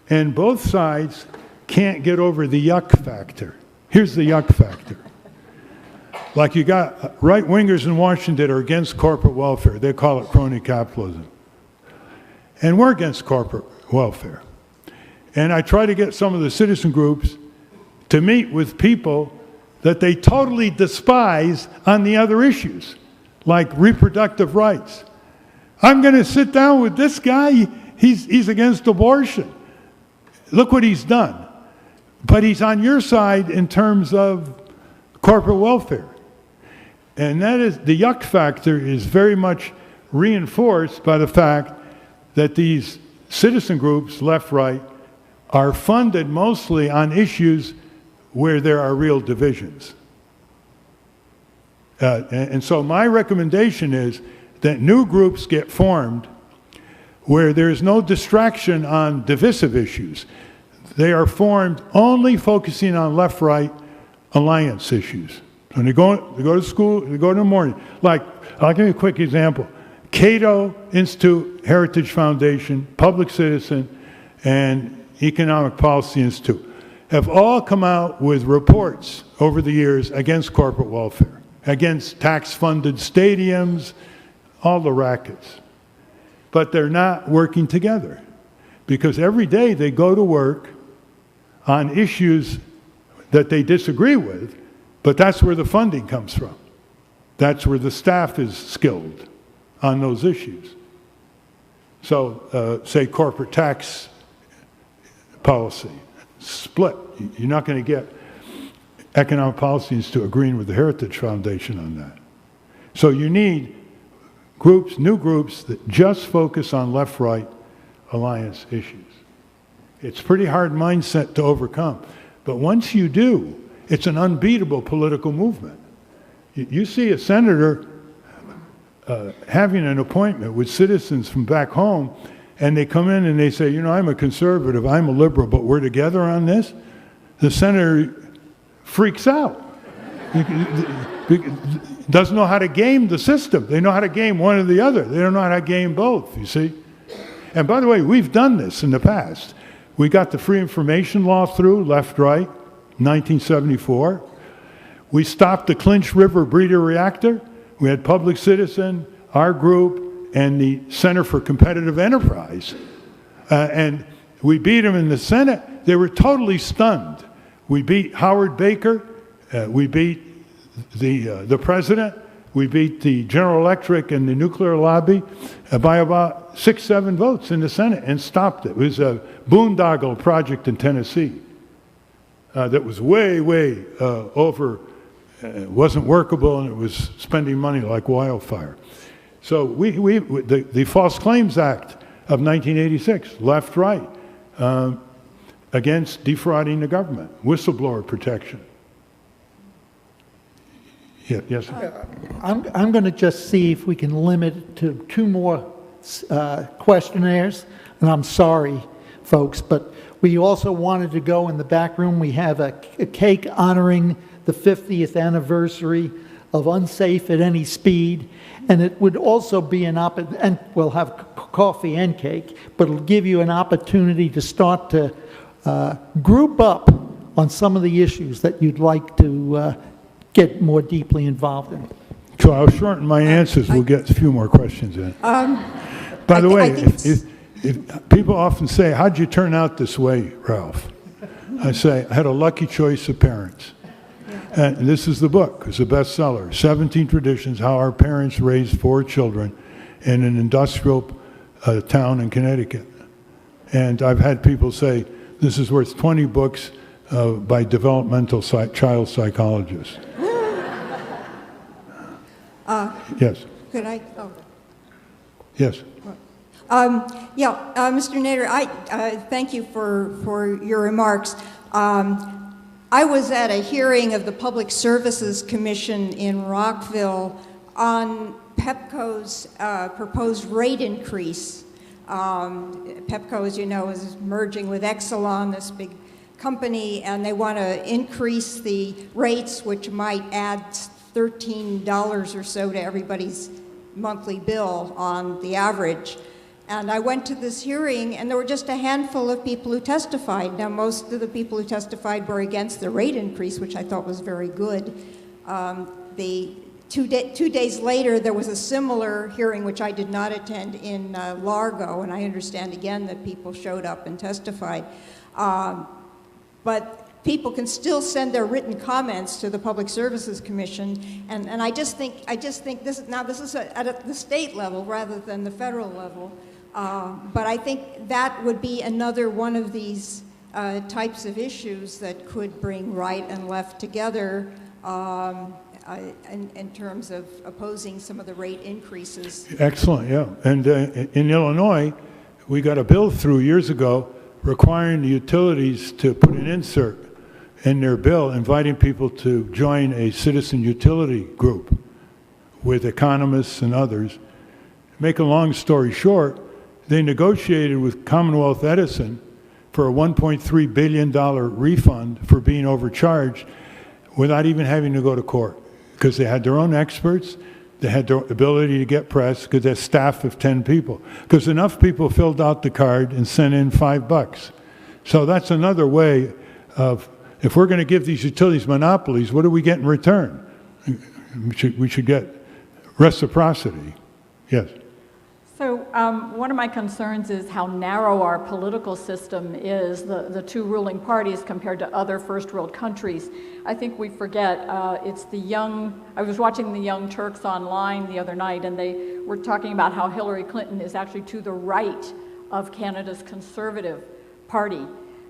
And both sides can't get over the yuck factor. Here's the yuck factor. Like you got right-wingers in Washington that are against corporate welfare. They call it crony capitalism. And we're against corporate welfare. And I try to get some of the citizen groups to meet with people that they totally despise on the other issues, like reproductive rights. I'm going to sit down with this guy. He's against abortion. Look what he's done. But he's on your side in terms of corporate welfare. And that is, the yuck factor is very much reinforced by the fact that these citizen groups, left, right, are funded mostly on issues where there are real divisions. And so my recommendation is that new groups get formed where there's no distraction on divisive issues. They are formed only focusing on left-right alliance issues. When they go to school, they go in the morning. Like, I'll give you a quick example. Cato Institute, Heritage Foundation, Public Citizen, and Economic Policy Institute have all come out with reports over the years against corporate welfare, against tax-funded stadiums, all the rackets. But they're not working together because every day they go to work on issues that they disagree with, but that's where the funding comes from. That's where the staff is skilled on those issues. So, say corporate tax policy, split. You're not going to get Economic Policy Institute agreeing with the Heritage Foundation on that. So you need groups, new groups that just focus on left-right alliance issues. It's a pretty hard mindset to overcome. But once you do, it's an unbeatable political movement. You see a senator having an appointment with citizens from back home, and they come in and they say, you know, I'm a conservative, I'm a liberal, but we're together on this. The senator freaks out. Doesn't know how to game the system. They know how to game one or the other. They don't know how to game both, you see. And by the way, we've done this in the past. We got the free information law through, left-right, 1974. We stopped the Clinch River breeder reactor. We had Public Citizen, our group, and the Center for Competitive Enterprise. And we beat them in the Senate. They were totally stunned. We beat Howard Baker. We beat the president. We beat the General Electric and the nuclear lobby by about 6-7 votes in the Senate and stopped it. It was a boondoggle project in Tennessee that was way, way over, wasn't workable, and it was spending money like wildfire. So the False Claims Act of 1986, left, right, against defrauding the government, whistleblower protection. Yeah, yes, sir. I'm going to just see if we can limit it to 2 more questionnaires. And I'm sorry, folks, but we also wanted to go in the back room. We have a cake honoring the 50th anniversary of Unsafe at Any Speed. And it would also be and we'll have coffee and cake, but it'll give you an opportunity to start to group up on some of the issues that you'd like to get more deeply involved in. So I'll shorten my answers. We'll get a few more questions in. By the way, if people often say, how'd you turn out this way, Ralph? I say, I had a lucky choice of parents. And this is the book. It's a bestseller. 17 Traditions, How Our Parents Raised 4 Children in an Industrial Town in Connecticut. And I've had people say, this is worth 20 books by developmental child psychologists. Yes. Could I? Oh. Yes. Mr. Nader, I thank you for your remarks. I was at a hearing of the Public Services Commission in Rockville on PEPCO's proposed rate increase. PEPCO, as you know, is merging with Exelon, this big company, and they want to increase the rates, which might add $13 or so to everybody's monthly bill on the average. And I went to this hearing, and there were just a handful of people who testified. Now, most of the people who testified were against the rate increase, which I thought was very good. Two days later, there was a similar hearing, which I did not attend, in Largo, and I understand again that people showed up and testified. But people can still send their written comments to the Public Services Commission, and I just think this is at the state level rather than the federal level. But I think that would be another one of these types of issues that could bring right and left together in terms of opposing some of the rate increases. Excellent, yeah. And in Illinois, we got a bill through years ago requiring the utilities to put an insert in their bill inviting people to join a citizen utility group with economists and others. Make a long story short, they negotiated with Commonwealth Edison for a $1.3 billion refund for being overcharged without even having to go to court, because they had their own experts, they had their ability to get press, because they're a staff of 10 people. Because enough people filled out the card and sent in $5. So that's another way of, if we're going to give these utilities monopolies, what do we get in return? We should get reciprocity. Yes. So one of my concerns is how narrow our political system is, the two ruling parties compared to other first world countries. I think we forget, it's the young, I was watching the Young Turks online the other night, and they were talking about how Hillary Clinton is actually to the right of Canada's Conservative Party.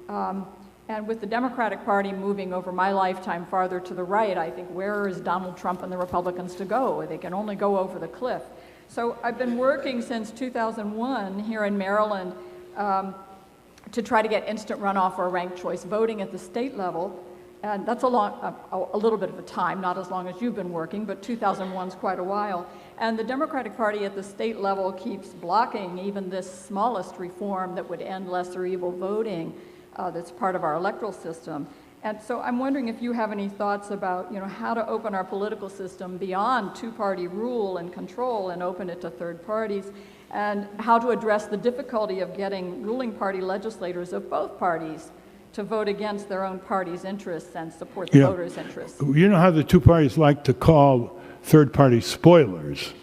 And with the Democratic Party moving over my lifetime farther to the right, I think, where is Donald Trump and the Republicans to go? They can only go over the cliff. So I've been working since 2001 here in Maryland to try to get instant runoff or ranked choice voting at the state level. And that's a little bit of a time, not as long as you've been working, but 2001 is quite a while. And the Democratic Party at the state level keeps blocking even this smallest reform that would end lesser evil voting that's part of our electoral system. And so I'm wondering if you have any thoughts about, how to open our political system beyond two-party rule and control and open it to third parties, and how to address the difficulty of getting ruling party legislators of both parties to vote against their own party's interests and support the voters' interests. You know how the two parties like to call third parties spoilers,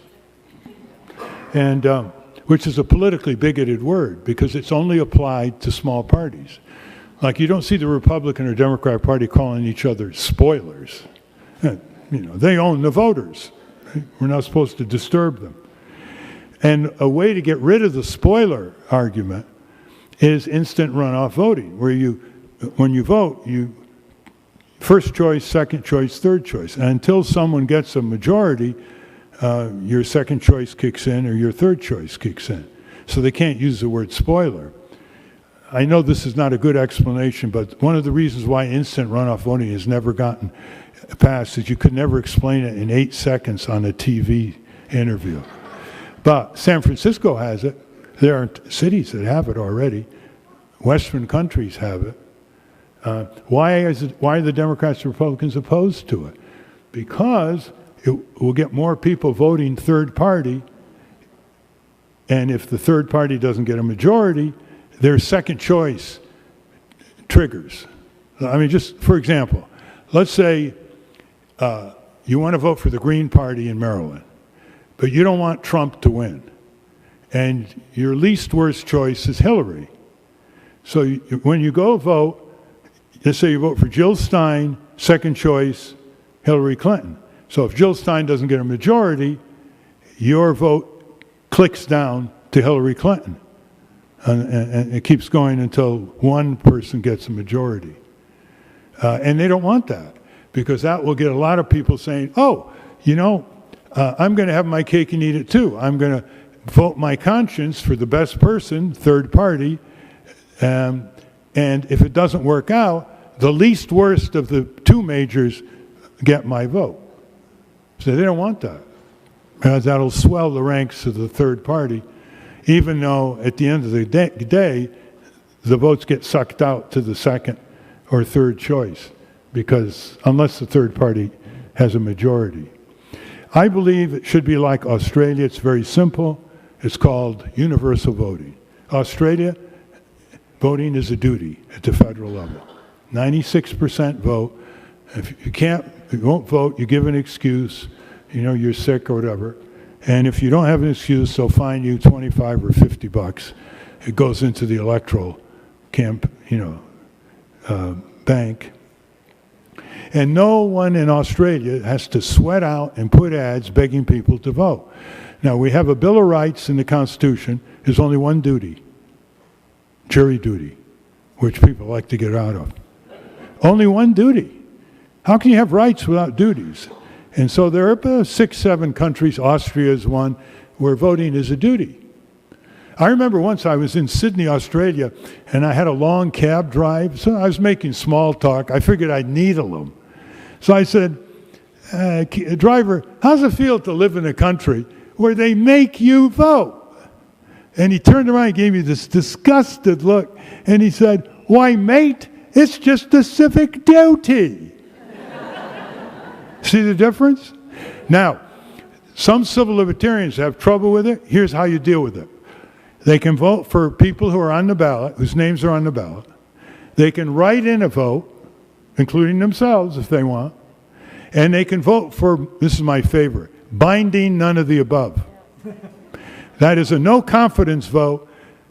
and which is a politically bigoted word because it's only applied to small parties. Like, you don't see the Republican or Democrat Party calling each other spoilers. They own the voters. We're not supposed to disturb them. And a way to get rid of the spoiler argument is instant runoff voting, where when you vote, you first choice, second choice, third choice. And until someone gets a majority, your second choice kicks in or your third choice kicks in. So they can't use the word spoiler. I know this is not a good explanation, but one of the reasons why instant runoff voting has never gotten passed is you could never explain it in 8 seconds on a TV interview. But San Francisco has it. There are cities that have it already. Western countries have it. Why are the Democrats and Republicans opposed to it? Because it will get more people voting third party, and if the third party doesn't get a majority, their second choice triggers. I mean, just for example, let's say you want to vote for the Green Party in Maryland, but you don't want Trump to win. And your least worst choice is Hillary. So when you go vote, let's say you vote for Jill Stein, second choice, Hillary Clinton. So if Jill Stein doesn't get a majority, your vote clicks down to Hillary Clinton. And it keeps going until one person gets a majority. And they don't want that, because that will get a lot of people saying, oh, you know, I'm going to have my cake and eat it too. I'm going to vote my conscience for the best person, third party, and if it doesn't work out, the least worst of the two majors get my vote. So they don't want that, because that'll swell the ranks of the third party, even though at the end of the day, the votes get sucked out to the second or third choice, because unless the third party has a majority. I believe it should be like Australia. It's very simple. It's called universal voting. Australia, voting is a duty at the federal level. 96% vote. If you won't vote, you give an excuse, you know, you're sick or whatever. And if you don't have an excuse, they'll fine you 25 or 50 bucks. It goes into the electoral bank. And no one in Australia has to sweat out and put ads begging people to vote. Now, we have a Bill of Rights in the Constitution. There's only one duty, jury duty, which people like to get out of. Only one duty. How can you have rights without duties? And so there are 6, 7 countries, Austria is one, where voting is a duty. I remember once I was in Sydney, Australia, and I had a long cab drive, so I was making small talk. I figured I'd needle them. So I said, driver, how's it feel to live in a country where they make you vote? And he turned around and gave me this disgusted look, and he said, why, mate, it's just a civic duty. See the difference? Now, some civil libertarians have trouble with it. Here's how you deal with it. They can vote for people who are on the ballot, whose names are on the ballot. They can write in a vote, including themselves if they want. And they can vote for, this is my favorite, binding none of the above. That is a no confidence vote,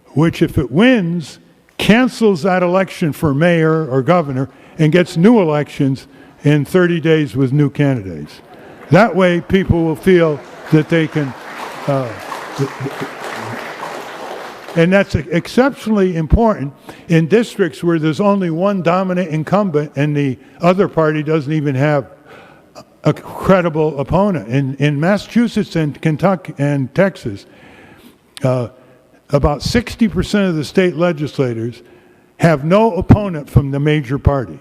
which if it wins, cancels that election for mayor or governor and gets new elections in 30 days with new candidates. That way people will feel that they can, and that's exceptionally important in districts where there's only one dominant incumbent and the other party doesn't even have a credible opponent. In Massachusetts and Kentucky and Texas, about 60% of the state legislators have no opponent from the major party.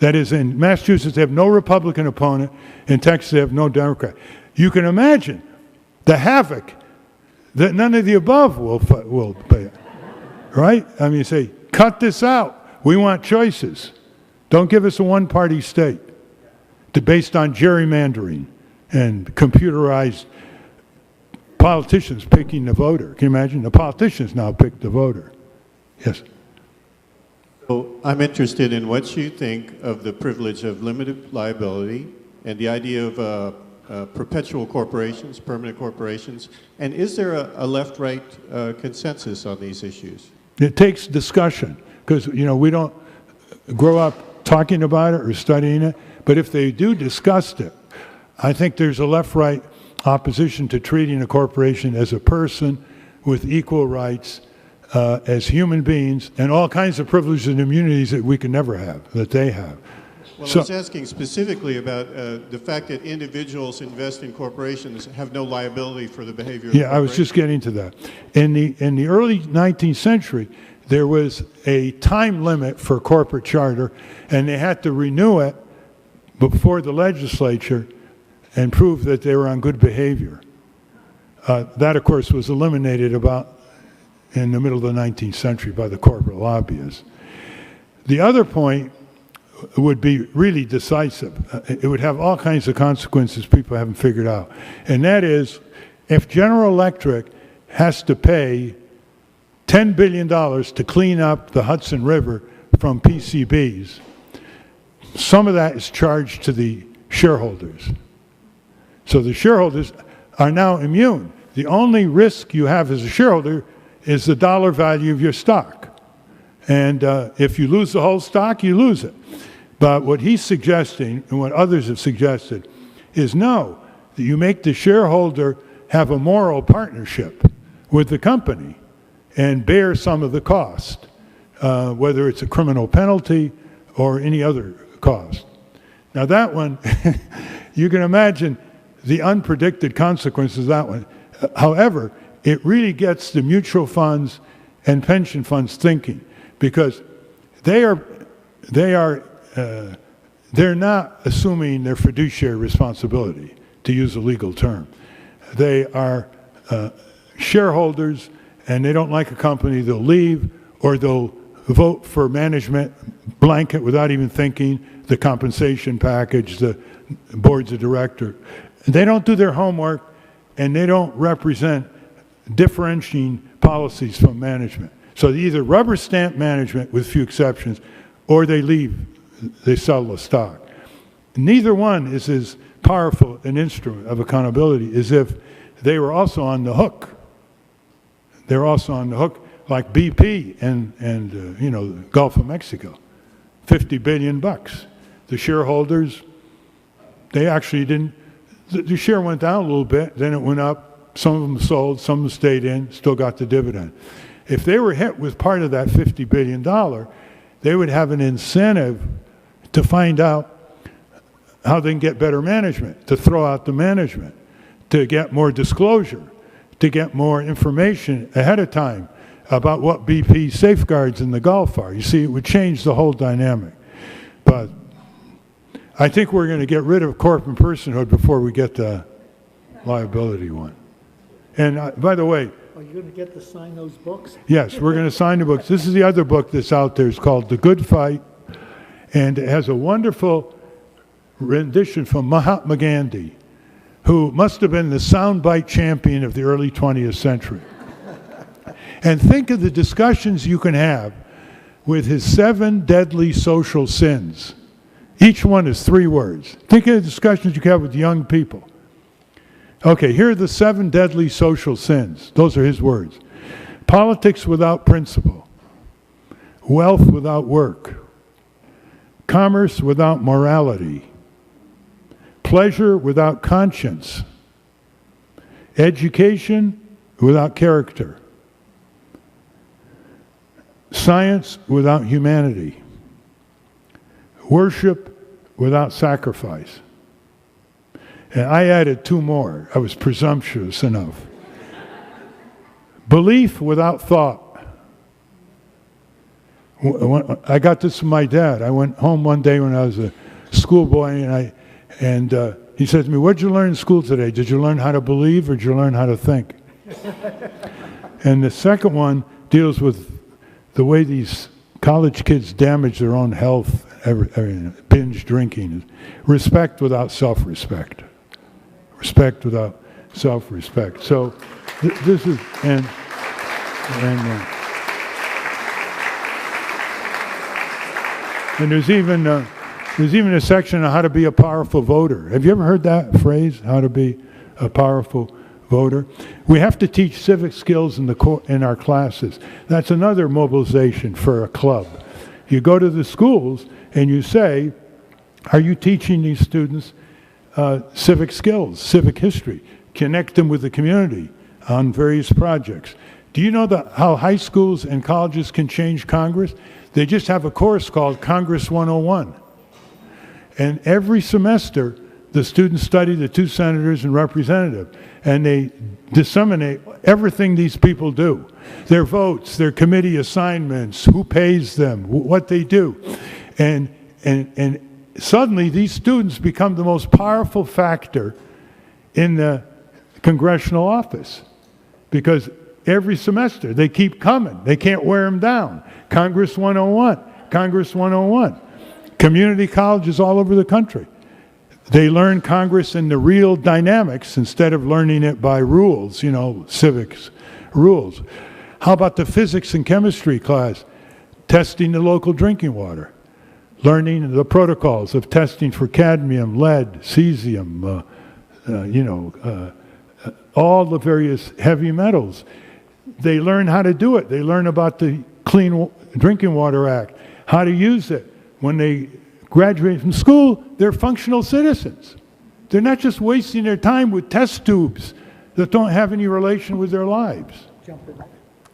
That is, in Massachusetts, they have no Republican opponent. In Texas, they have no Democrat. You can imagine the havoc that none of the above will pay. Right? I mean, you say, cut this out. We want choices. Don't give us a one-party state based on gerrymandering and computerized politicians picking the voter. Can you imagine? The politicians now pick the voter. Yes. So I'm interested in what you think of the privilege of limited liability and the idea of perpetual corporations, permanent corporations, and is there a left-right consensus on these issues? It takes discussion, because we don't grow up talking about it or studying it, but if they do discuss it, I think there's a left-right opposition to treating a corporation as a person with equal rights as human beings and all kinds of privileges and immunities that we can never have, that they have. Well, I was asking specifically about the fact that individuals invest in corporations have no liability for the behavior of the corporation. I was just getting to that. In the early 19th century, there was a time limit for corporate charter, and they had to renew it before the legislature and prove that they were on good behavior. That, of course, was eliminated about in the middle of the 19th century by the corporate lobbyists. The other point would be really decisive. It would have all kinds of consequences people haven't figured out. And that is, if General Electric has to pay $10 billion to clean up the Hudson River from PCBs, some of that is charged to the shareholders. So the shareholders are now immune. The only risk you have as a shareholder is the dollar value of your stock. And if you lose the whole stock, you lose it. But what he's suggesting, and what others have suggested, is no, that you make the shareholder have a moral partnership with the company and bear some of the cost, whether it's a criminal penalty or any other cost. Now that one, you can imagine the unpredicted consequences of that one. However, it really gets the mutual funds and pension funds thinking, because they're not assuming their fiduciary responsibility, to use a legal term. They are shareholders, and they don't like a company, they'll leave, or they'll vote for management blanket without even thinking, the compensation package, the boards of directors. They don't do their homework, and they don't represent differentiating policies from management. So they either rubber stamp management with few exceptions, or they leave, they sell the stock. Neither one is as powerful an instrument of accountability as if they were also on the hook. They're also on the hook, like BP and you know, the Gulf of Mexico, $50 billion. The shareholders, they actually didn't, the share went down a little bit, then it went up, some of them sold, some of them stayed in, still got the dividend. If they were hit with part of that $50 billion, they would have an incentive to find out how they can get better management, to throw out the management, to get more disclosure, to get more information ahead of time about what BP safeguards in the Gulf are. You see, it would change the whole dynamic. But I think we're going to get rid of corporate personhood before we get the liability one. And by the way, Are you going to get to sign those books? yes, we're going to sign the books. This is the other book that's out there. It's called The Good Fight, and it has a wonderful rendition from Mahatma Gandhi, who must have been the soundbite champion of the early 20th century. And think of the discussions you can have with his 7 deadly social sins. Each one is 3 words. Think of the discussions you can have with young people. Okay, here are the 7 deadly social sins. Those are his words. Politics without principle. Wealth without work. Commerce without morality. Pleasure without conscience. Education without character. Science without humanity. Worship without sacrifice. And I added 2 more. I was presumptuous enough. Belief without thought. I got this from my dad. I went home one day when I was a schoolboy, and he said to me, "What did you learn in school today? Did you learn how to believe, or did you learn how to think?" And the second one deals with the way these college kids damage their own health, binge drinking. Respect without self-respect. Respect without self-respect. So this is, and there's even a section on how to be a powerful voter. Have you ever heard that phrase, how to be a powerful voter? We have to teach civic skills in our classes. That's another mobilization for a club. You go to the schools and you say, are you teaching these students civic skills, civic history? Connect them with the community on various projects. Do you know how high schools and colleges can change Congress? They just have a course called Congress 101. And every semester, the students study the 2 senators and representative, and they disseminate everything these people do. Their votes, their committee assignments, who pays them, what they do. And suddenly, these students become the most powerful factor in the congressional office, because every semester they keep coming. They can't wear them down. Congress 101, Congress 101. Community colleges all over the country. They learn Congress in the real dynamics instead of learning it by rules, you know, civics rules. How about the physics and chemistry class? Testing the local drinking water. learning the protocols of testing for cadmium, lead, cesium, all the various heavy metals. They learn how to do it. They learn about the Clean Drinking Water Act, how to use it. When they graduate from school, they're functional citizens. They're not just wasting their time with test tubes that don't have any relation with their lives.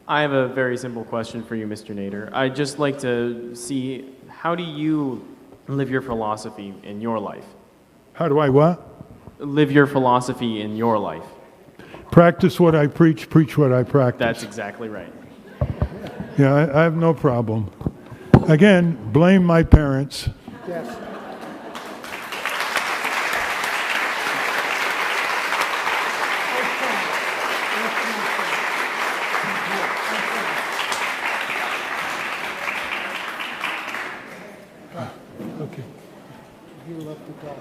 I have a very simple question for you, Mr. Nader. I'd just like to see, how do you live your philosophy in your life? How do I what? Live your philosophy in your life. Practice what I preach, preach what I practice. That's exactly right. Yeah, I have no problem. Again, blame my parents. Yes. Okay. You love to talk.